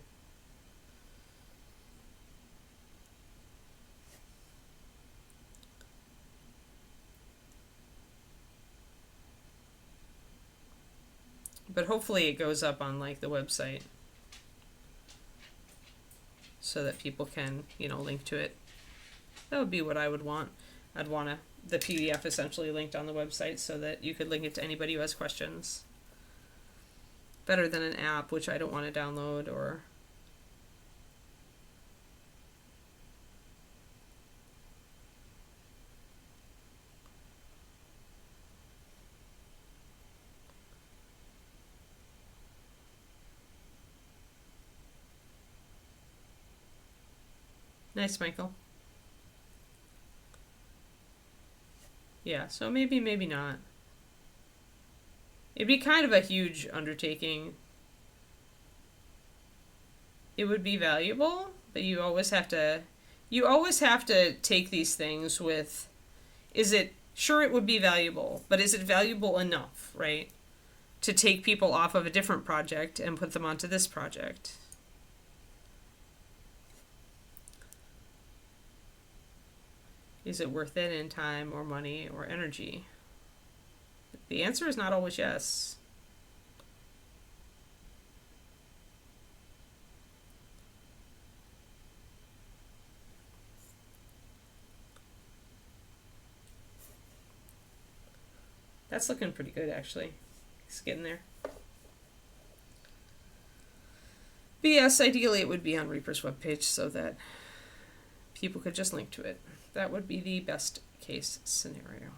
But hopefully it goes up on like the website so that people can, link to it. That would be what I would want. I'd want the PDF essentially linked on the website so that you could link it to anybody who has questions. Better than an app, which I don't want to download or... Nice, Michael. Yeah, so maybe, maybe not. It'd be kind of a huge undertaking. It would be valuable, but you always have to take these things with, is it, sure it would be valuable, but is it valuable enough, right? To take people off of a different project and put them onto this project. Is it worth it in time or money or energy? The answer is not always yes. That's looking pretty good, actually. It's getting there. But yes, ideally it would be on Reaper's webpage so that people could just link to it. That would be the best case scenario.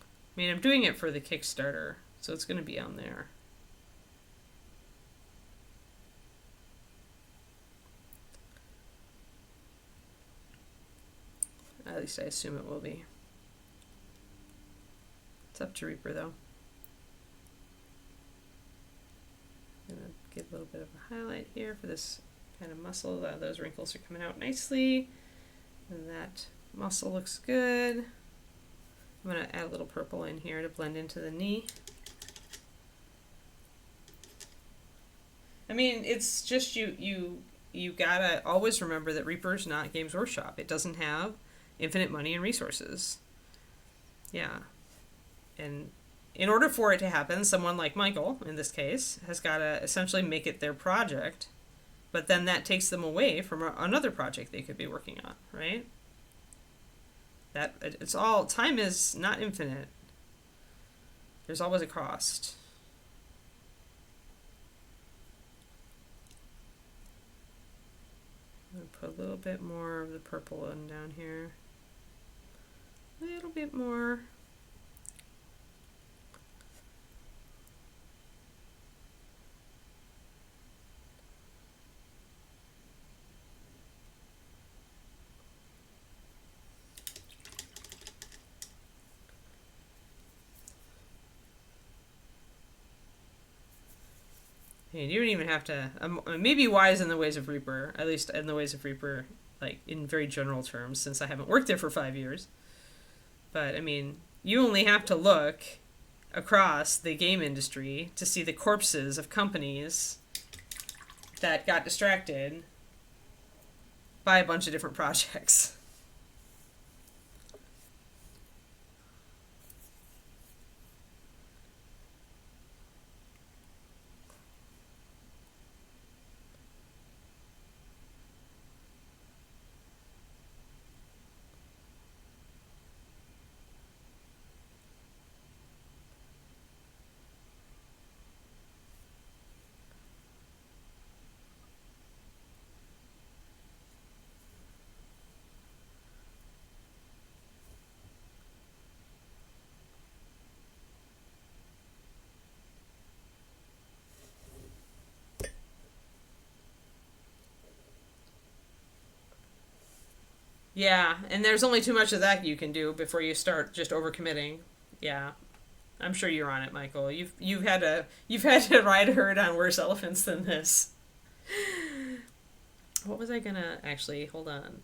I mean, I'm doing it for the Kickstarter, so it's going to be on there. At least I assume it will be. It's up to Reaper, though. I'm going to get a little bit of a highlight here for this kind of muscle. Those wrinkles are coming out nicely. And that muscle looks good. I'm going to add a little purple in here to blend into the knee. I mean, it's just you gotta always remember that Reaper's not Games Workshop. It doesn't have infinite money and resources. Yeah. And in order for it to happen, someone like Michael, in this case, has got to essentially make it their project, but then that takes them away from another project they could be working on, right? That it's all, time is not infinite. There's always a cost. I'm going to put a little bit more of the purple in down here. A little bit more. And you don't even have to, maybe wise in the ways of Reaper, at least in the ways of Reaper, like in very general terms, since I haven't worked there for 5 years. But I mean, you only have to look across the game industry to see the corpses of companies that got distracted by a bunch of different projects. Yeah, and there's only too much of that you can do before you start just overcommitting. Yeah, I'm sure you're on it, Michael. You've had to ride a herd on worse elephants than this. What was I gonna actually hold on?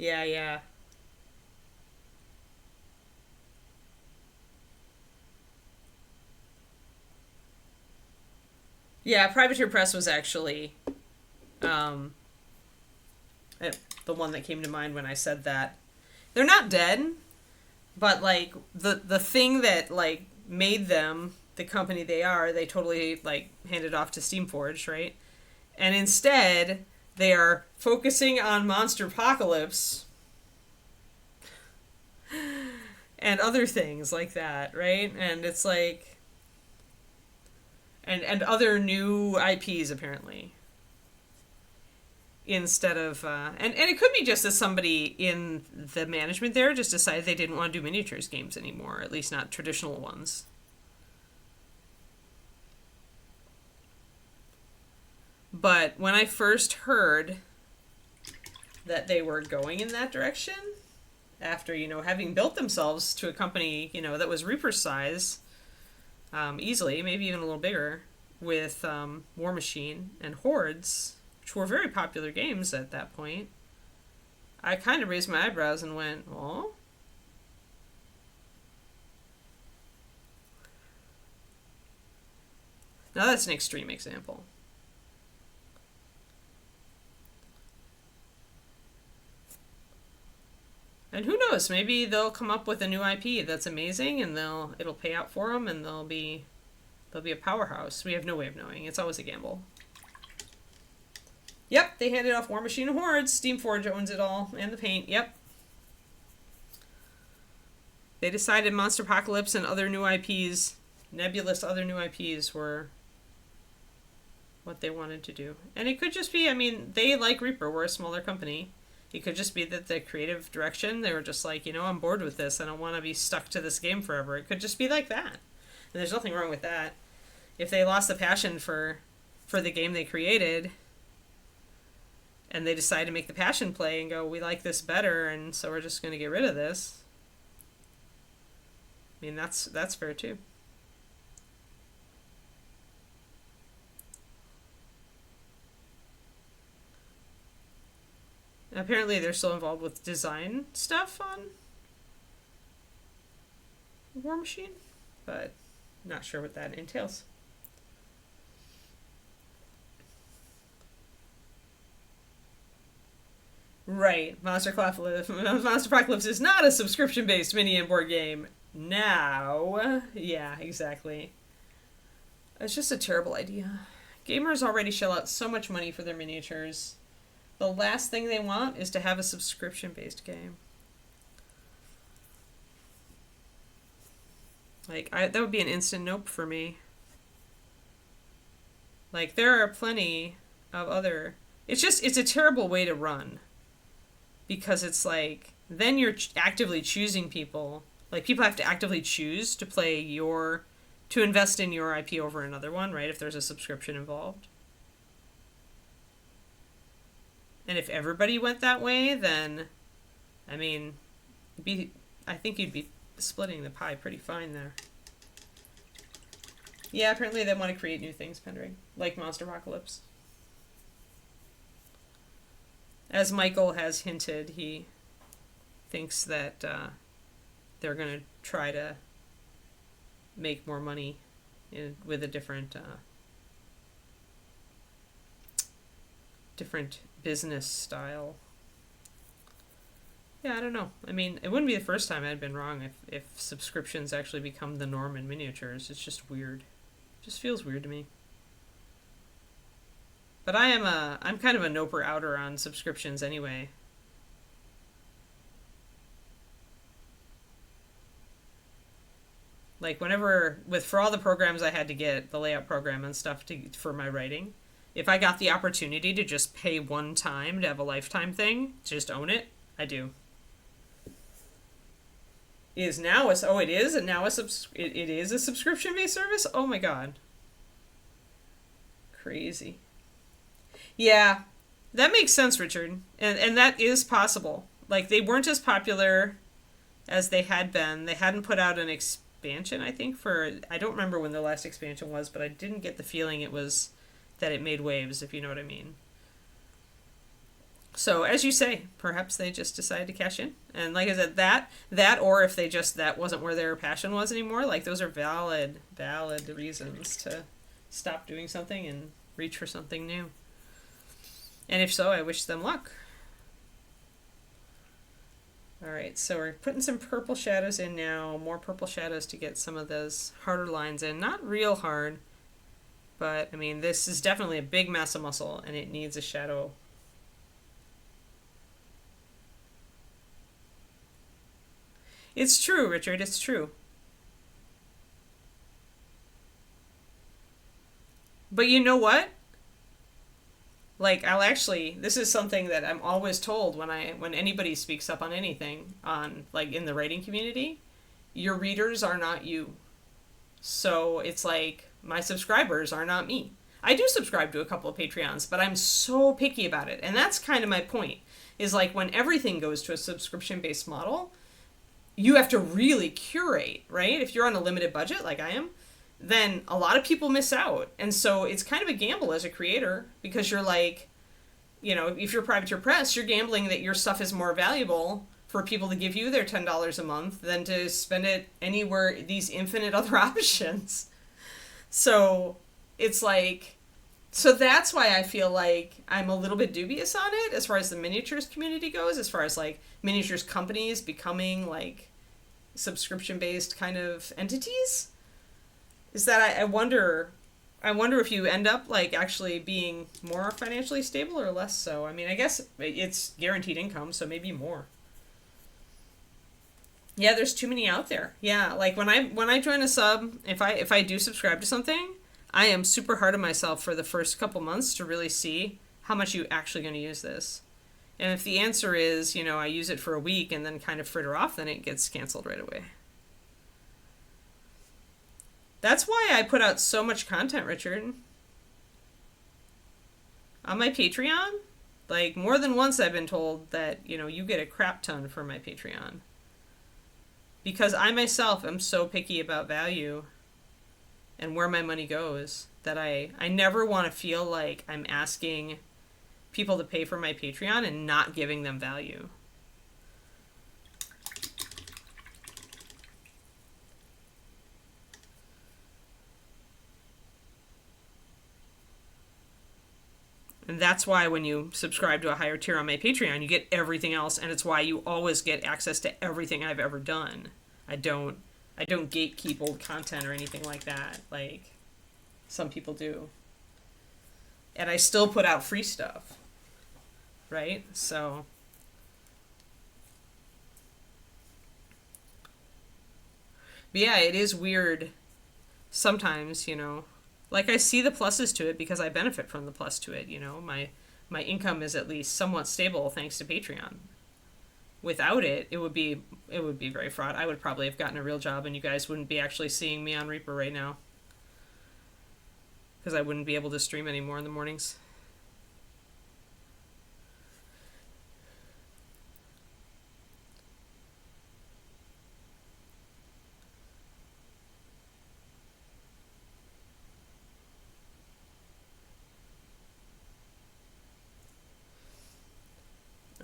Yeah, yeah. Yeah, Privateer Press was actually the one that came to mind when I said that. They're not dead, but like the thing that like made them the company they are, they totally like handed off to Steamforged, right? And instead, they are focusing on Monster Apocalypse and other things like that, right? And it's like, and other new IPs apparently. Instead of, and it could be just that somebody in the management there just decided they didn't want to do miniatures games anymore, at least not traditional ones. But when I first heard that they were going in that direction, after, having built themselves to a company, that was Reaper size, easily, maybe even a little bigger, with War Machine and Hordes, which were very popular games at that point, I kind of raised my eyebrows and went, oh? Now that's an extreme example. And who knows, maybe they'll come up with a new IP that's amazing and it'll pay out for them and they'll be a powerhouse. We have no way of knowing. It's always a gamble. Yep, they handed off War Machine and Hordes. Steamforged owns it all, and the paint, yep. They decided Monster Apocalypse and other new IPs, nebulous other new IPs, were what they wanted to do. And it could just be, they, like Reaper, we're a smaller company. It could just be that the creative direction, they were just like, I'm bored with this. I don't want to be stuck to this game forever. It could just be like that. And there's nothing wrong with that. If they lost the passion for the game they created, and they decide to make the passion play and go, we like this better, and so we're just going to get rid of this. That's fair too. Apparently they're still involved with design stuff on War Machine, but not sure what that entails. Right, Monster Apocalypse is not a subscription-based mini and board game now. Yeah, exactly. It's just a terrible idea. Gamers already shell out so much money for their miniatures. The last thing they want is to have a subscription-based game. Like, that would be an instant nope for me. Like, there are plenty of other... It's a terrible way to run. Because it's like, then you're actively choosing people. Like, people have to actively choose to to invest in your IP over another one, right? If there's a subscription involved. And if everybody went that way, then, I think you'd be splitting the pie pretty fine there. Yeah, apparently they want to create new things, Pendring, like Monster Apocalypse. As Michael has hinted, he thinks that they're going to try to make more money with a different business style. Yeah, I don't know. It wouldn't be the first time I'd been wrong if subscriptions actually become the norm in miniatures. It's just weird. It just feels weird to me. But I'm kind of a noper outer on subscriptions anyway. Like for all the programs I had to get, the layout program and stuff for my writing, if I got the opportunity to just pay one time to have a lifetime thing, to just own it, I do. It is a subscription-based service? Oh my god. Crazy. Yeah, that makes sense, Richard. And that is possible. Like, they weren't as popular as they had been. They hadn't put out an expansion, I think, I don't remember when the last expansion was, but I didn't get the feeling that it made waves, if you know what I mean. So, as you say, perhaps they just decided to cash in. And like I said, that or if that wasn't where their passion was anymore, like, those are valid reasons to stop doing something and reach for something new. And if so, I wish them luck. All right, so we're putting some purple shadows in now. More purple shadows to get some of those harder lines in. Not real hard, but I mean, this is definitely a big mass of muscle and it needs a shadow. It's true, Richard, it's true. But you know what? Like, I'll actually, this is something that I'm always told when anybody speaks up on anything on, like, in the writing community. Your readers are not you. So it's like my subscribers are not me. I do subscribe to a couple of Patreons, but I'm so picky about it. And that's kind of my point. Is like when everything goes to a subscription based model, you have to really curate, right? If you're on a limited budget like I am, then a lot of people miss out. And so it's kind of a gamble as a creator because you're like, if you're private to press, you're gambling that your stuff is more valuable for people to give you their $10 a month than to spend it anywhere, these infinite other options. So it's like, so that's why I feel like I'm a little bit dubious on it as far as the miniatures community goes, as far as like miniatures companies becoming like subscription based kind of entities. Is that I wonder if you end up like actually being more financially stable or less so. I mean, I guess it's guaranteed income, so maybe more. Yeah, there's too many out there. Yeah, like when I join a sub, if I do subscribe to something, I am super hard on myself for the first couple months to really see how much you actually going to use this. And if the answer is, I use it for a week and then kind of fritter off, then it gets canceled right away. That's why I put out so much content, Richard. On my Patreon, like more than once I've been told that, you get a crap ton for my Patreon. Because I myself am so picky about value and where my money goes that I never want to feel like I'm asking people to pay for my Patreon and not giving them value. And that's why when you subscribe to a higher tier on my Patreon, you get everything else, and it's why you always get access to everything I've ever done. I don't gatekeep old content or anything like that, like some people do. And I still put out free stuff, right? So but yeah, it is weird sometimes, like I see the pluses to it because I benefit from the plus to it, my income is at least somewhat stable thanks to Patreon. Without it, it would be very fraught. I would probably have gotten a real job and you guys wouldn't be actually seeing me on Reaper right now. Because I wouldn't be able to stream anymore in the mornings.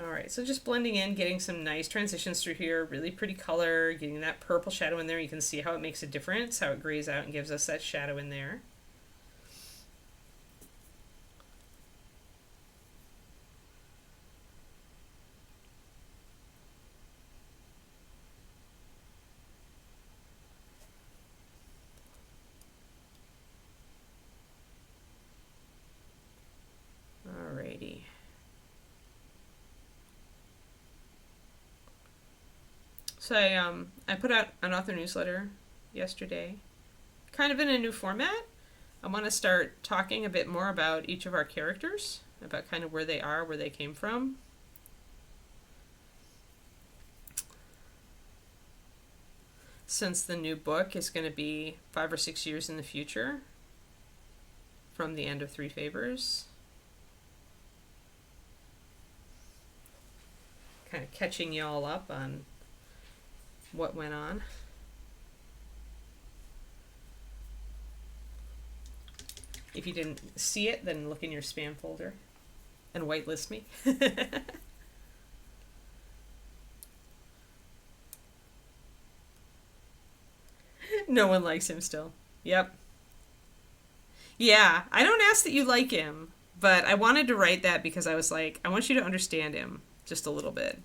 Alright, so just blending in, getting some nice transitions through here, really pretty color, getting that purple shadow in there. You can see how it makes a difference, how it grays out and gives us that shadow in there. Alrighty. So I put out an author newsletter yesterday, kind of in a new format. I want to start talking a bit more about each of our characters, about kind of where they are, where they came from. Since the new book is going to be 5 or 6 years in the future from the end of Three Favors. Kind of catching y'all up on what went on. If you didn't see it, then look in your spam folder and whitelist me. No one likes him still. Yep. Yeah, I don't ask that you like him, but I wanted to write that because I was like, I want you to understand him just a little bit.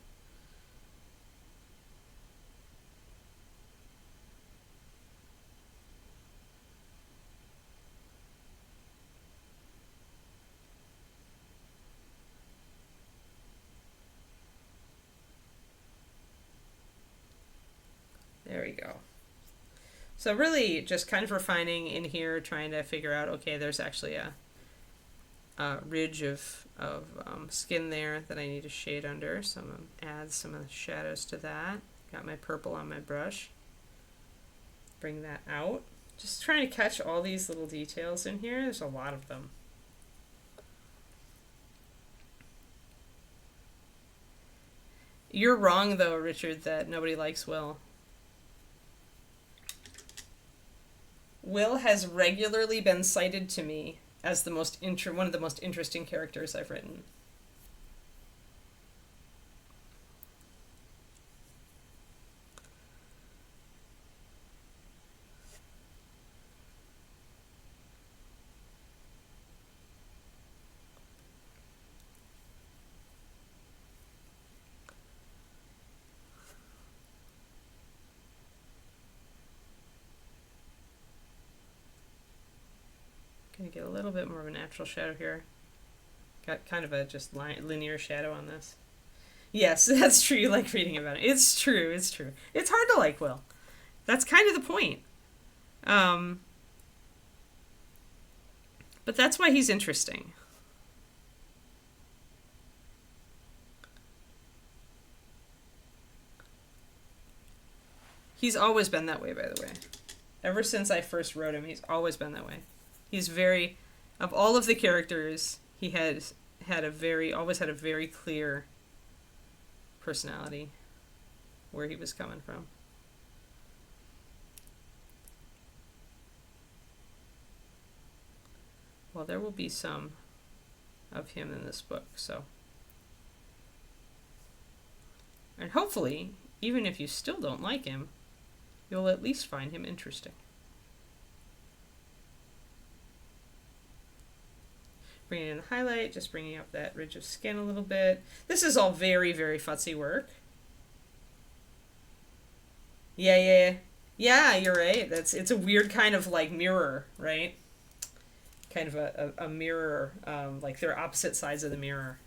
go. So really just kind of refining in here, trying to figure out, okay, there's actually a ridge of skin there that I need to shade under, so I'm going to add some of the shadows to that. Got my purple on my brush. Bring that out. Just trying to catch all these little details in here. There's a lot of them. You're wrong, though, Richard, that nobody likes Will. Will has regularly been cited to me as the one of the most interesting characters I've written. Gonna get a little bit more of a natural shadow here. Got kind of a just linear shadow on this. Yes, that's true. You like reading about it. It's true. It's true. It's hard to like Will. That's kind of the point. But that's why he's interesting. He's always been that way, by the way. Ever since I first wrote him, he's always been that way. He's very, of all of the characters, he always had a very clear personality, where he was coming from. Well, there will be some of him in this book, so. And hopefully, even if you still don't like him, you'll at least find him interesting. Bringing in a highlight, just bringing up that ridge of skin a little bit. This is all very, very futzy work. Yeah, you're right. It's a weird kind of like mirror, right? Kind of a mirror, like they're opposite sides of the mirror.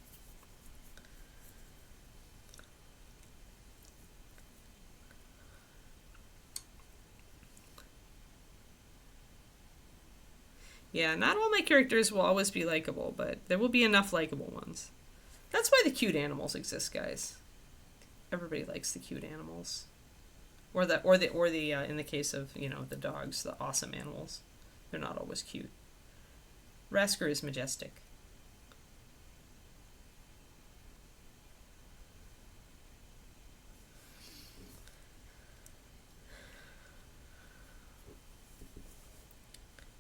Yeah, not all my characters will always be likable, but there will be enough likable ones. That's why the cute animals exist, guys. Everybody likes the cute animals, or the in the case of the dogs, the awesome animals. They're not always cute. Rasker is majestic.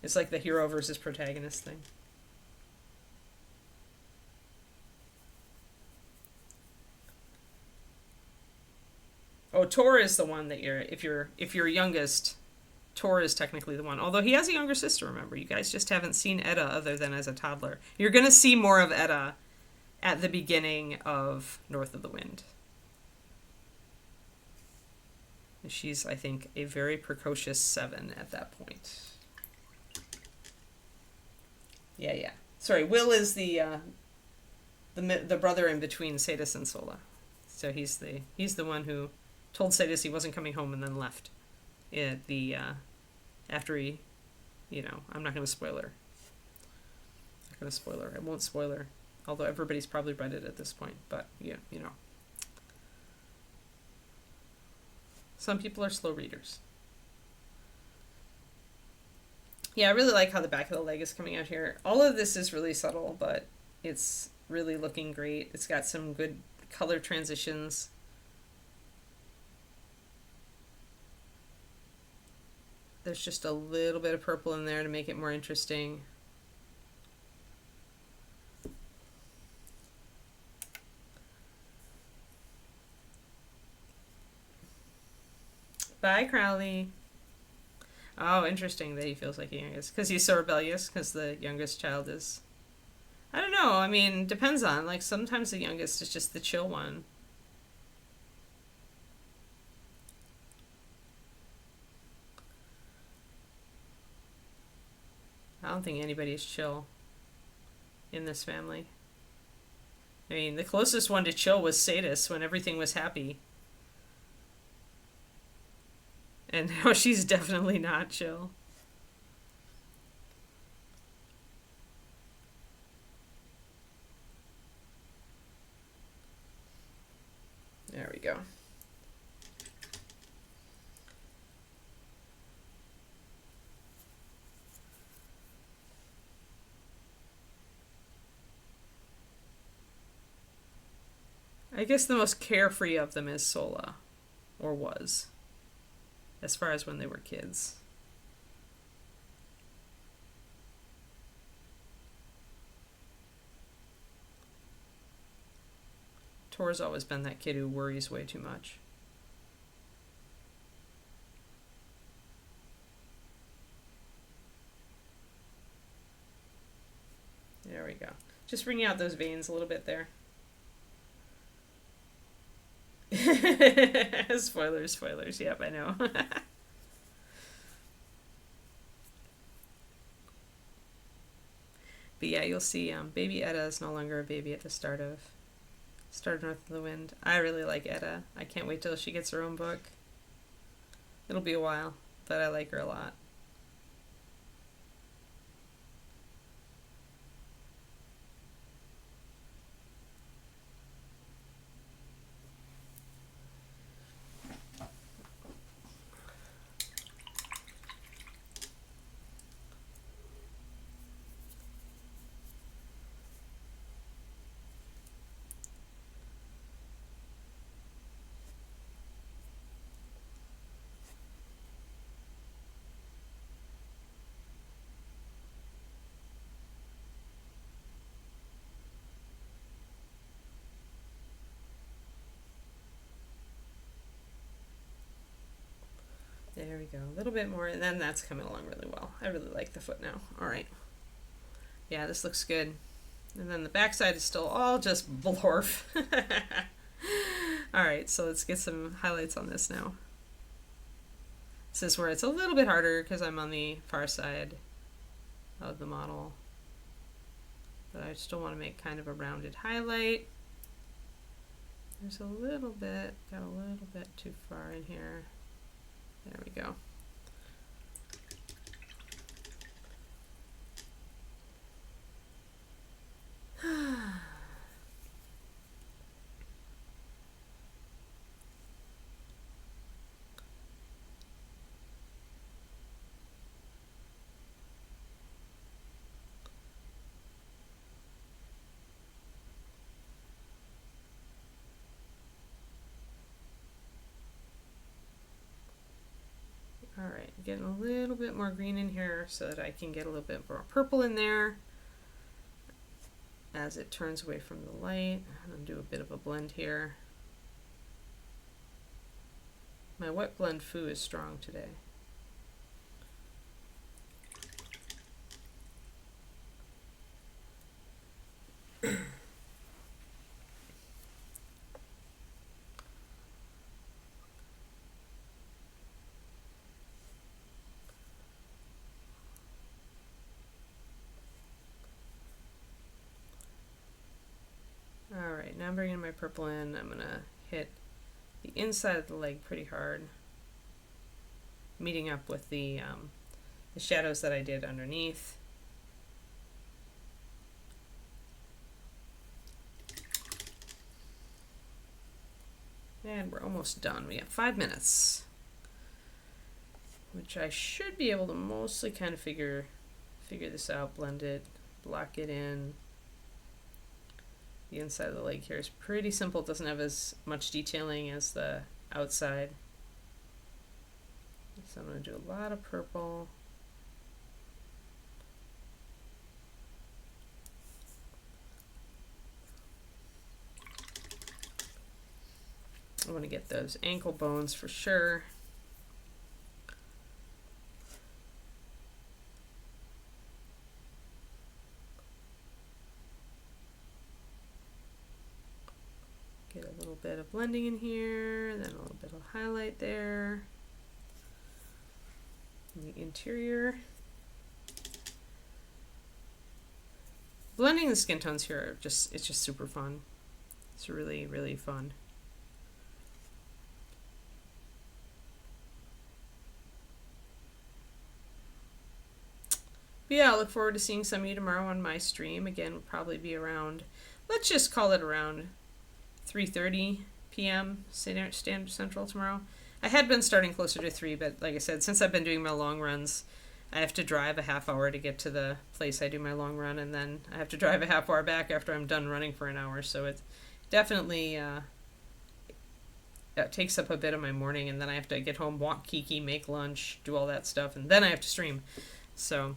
It's like the hero versus protagonist thing. Oh, Tor is the one that if you're youngest, Tor is technically the one. Although he has a younger sister, remember. You guys just haven't seen Edda other than as a toddler. You're going to see more of Edda at the beginning of North of the Wind. She's, I think, a very precocious 7 at that point. Yeah. Sorry, Will is the brother in between Sadis and Sola. So he's the one who told Sadis he wasn't coming home and then left. After he, I'm not going to spoil her. I'm not going to spoil her. I won't spoil her. Although everybody's probably read it at this point, but yeah, Some people are slow readers. Yeah, I really like how the back of the leg is coming out here. All of this is really subtle, but it's really looking great. It's got some good color transitions. There's just a little bit of purple in there to make it more interesting. Bye, Crowley. Oh, interesting that he feels like the youngest. Because he's so rebellious, because the youngest child is... I don't know, I mean, depends on, like, sometimes the youngest is just the chill one. I don't think anybody is chill in this family. I mean, the closest one to chill was Sadis when everything was happy. And how she's definitely not chill. There we go. I guess the most carefree of them is Sola, or was, as far as when they were kids. Tor's always been that kid who worries way too much. There we go. Just bringing out those veins a little bit there. Spoilers, spoilers. Yep, I know. But yeah, you'll see baby Edda is no longer a baby at the start of North of the Wind. I really like Edda. I can't wait till she gets her own book. It'll be a while, but I like her a lot. There we go. A little bit more, and then that's coming along really well. I really like the foot now. All right. Yeah, this looks good. And then the backside is still all just blorf. All right, so let's get some highlights on this now. This is where it's a little bit harder because I'm on the far side of the model. But I still want to make kind of a rounded highlight. There's a little bit, got a little bit too far in here. There we go. Alright, getting a little bit more green in here so that I can get a little bit more purple in there as it turns away from the light. I'm do a bit of a blend here. My wet blend foo is strong today. Alright, now I'm bringing my purple in. I'm going to hit the inside of the leg pretty hard, meeting up with the shadows that I did underneath. And we're almost done. We have 5 minutes, which I should be able to mostly kind of figure this out, blend it, block it in. The inside of the leg here is pretty simple. It doesn't have as much detailing as the outside. So I'm going to do a lot of purple. I want to get those ankle bones for sure. Get a little bit of blending in here, then a little bit of highlight there. In the interior. Blending the skin tones here are it's just super fun. It's really, really fun. But yeah, I look forward to seeing some of you tomorrow on my stream. Again, will probably be around, let's just call it around 3:30 p.m. Standard Central tomorrow. I had been starting closer to 3, but like I said, since I've been doing my long runs, I have to drive a half hour to get to the place I do my long run, and then I have to drive a half hour back after I'm done running for an hour. So it definitely it takes up a bit of my morning, and then I have to get home, walk Kiki, make lunch, do all that stuff, and then I have to stream. So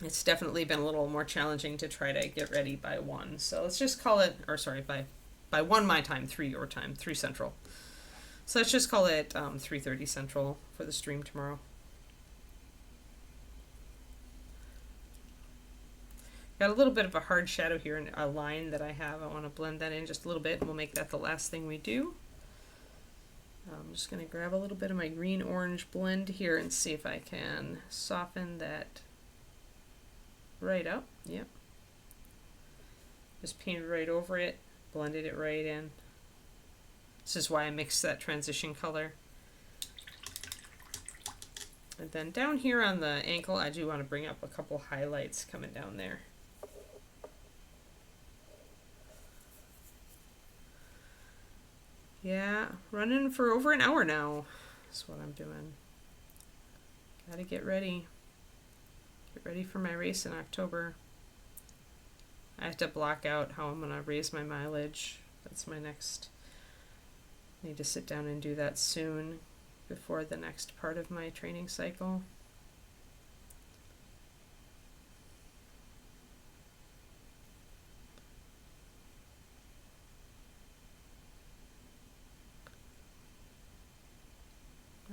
it's definitely been a little more challenging to try to get ready by 1. So let's just call it, or sorry, by 1 my time, 3 your time, 3 Central. So let's just call it 3:30 Central for the stream tomorrow. Got a little bit of a hard shadow here and a line that I have. I want to blend that in just a little bit, and we'll make that the last thing we do. I'm just going to grab a little bit of my green-orange blend here and see if I can soften that right up. Yep. Just painted right over it, blended it right in. This is why I mixed that transition color. And then down here on the ankle, I do want to bring up a couple highlights coming down there. Yeah, running for over an hour now. That's what I'm doing. Gotta get ready. Get ready for my race in October. I have to block out how I'm gonna raise my mileage. That's my next. I need to sit down and do that soon before the next part of my training cycle.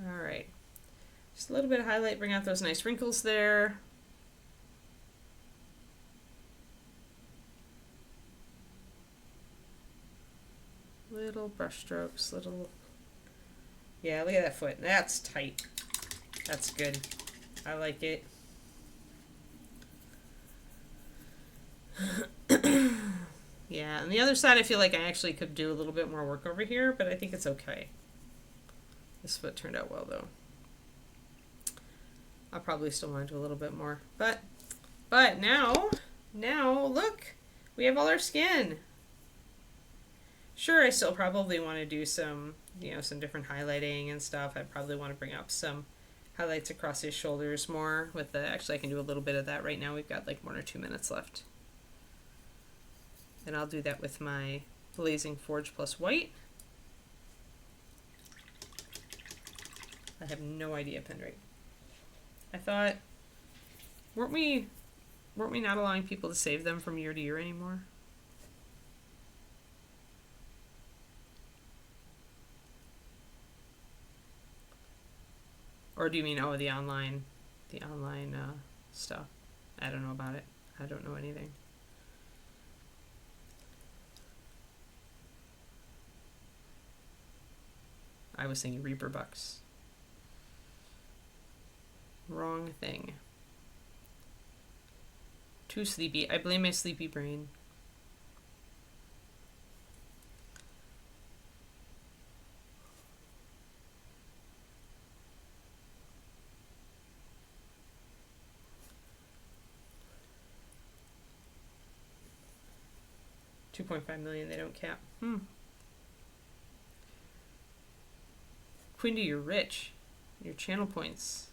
Alright, just a little bit of highlight, bring out those nice wrinkles there. Little brush strokes, little, yeah, look at that foot, that's tight, that's good, I like it. Yeah, on the other side I feel like I actually could do a little bit more work over here, but I think it's okay. This foot turned out well though. I'll probably still want to do a little bit more, but now look, we have all our skin. Sure, I still probably want to do some, some different highlighting and stuff. I probably want to bring up some highlights across his shoulders more with the, actually I can do a little bit of that right now. We've got like 1 or 2 minutes left. And I'll do that with my Blazing Forge plus white. I have no idea, Pendrake. I thought, weren't we not allowing people to save them from year to year anymore? Or do you mean, oh, the online stuff? I don't know about it. I don't know anything. I was thinking Reaper Bucks. Wrong thing. Too sleepy. I blame my sleepy brain. $2.5 million, they don't cap. Quindy, you're rich. Your channel points.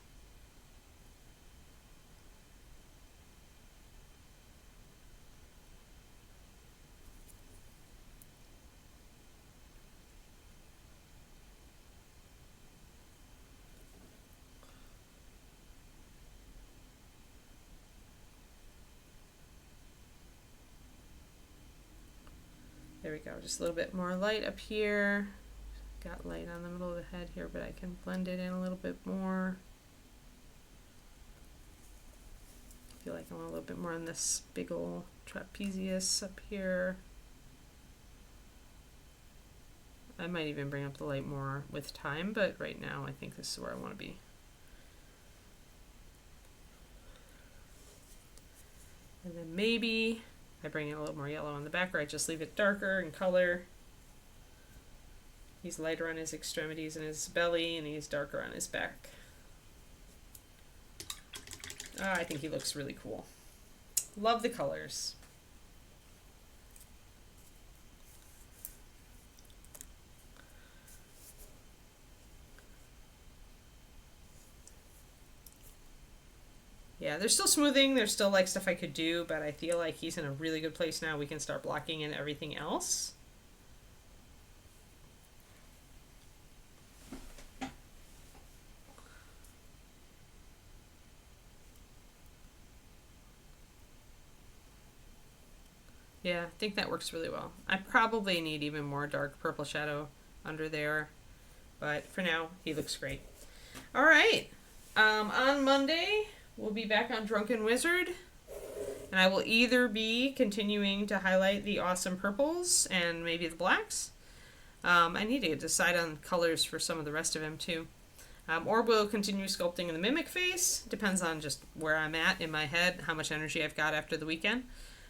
There we go, just a little bit more light up here. Got light on the middle of the head here, but I can blend it in a little bit more. I feel like I want a little bit more on this big ol' trapezius up here. I might even bring up the light more with time, but right now I think this is where I want to be. And then maybe I bring in a little more yellow on the back, or I just leave it darker in color. He's lighter on his extremities and his belly, and he's darker on his back. I think he looks really cool. Love the colors. Yeah, there's still smoothing. There's still like stuff I could do, but I feel like he's in a really good place now. We can start blocking in everything else. Yeah, I think that works really well. I probably need even more dark purple shadow under there, but for now, he looks great. All right, on Monday, we'll be back on Drunken Wizard, and I will either be continuing to highlight the awesome purples and maybe the blacks. I need to decide on colors for some of the rest of him, too. Or we'll continue sculpting in the Mimic face. Depends on just where I'm at in my head, how much energy I've got after the weekend.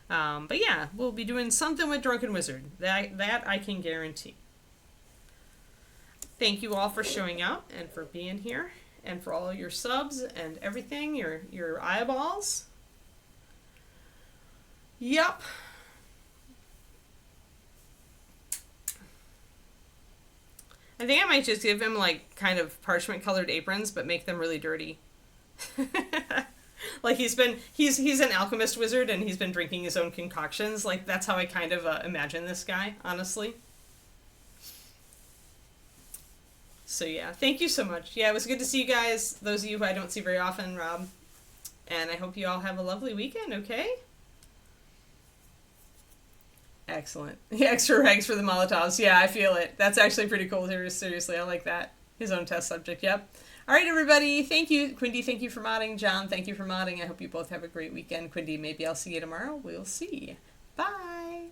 But yeah, we'll be doing something with Drunken Wizard. That I can guarantee. Thank you all for showing up and for being here and for all your subs and everything, your eyeballs. Yep. I think I might just give him like kind of parchment colored aprons, but make them really dirty. Like he's an alchemist wizard and he's been drinking his own concoctions. Like that's how I kind of imagine this guy, honestly. So yeah, thank you so much. Yeah, it was good to see you guys. Those of you who I don't see very often, Rob. And I hope you all have a lovely weekend, okay? Excellent. Yeah, extra rags for the Molotovs. Yeah, I feel it. That's actually pretty cool. Seriously, I like that. His own test subject, yep. All right, everybody. Thank you. Quindy, thank you for modding. John, thank you for modding. I hope you both have a great weekend. Quindy, maybe I'll see you tomorrow. We'll see. Bye.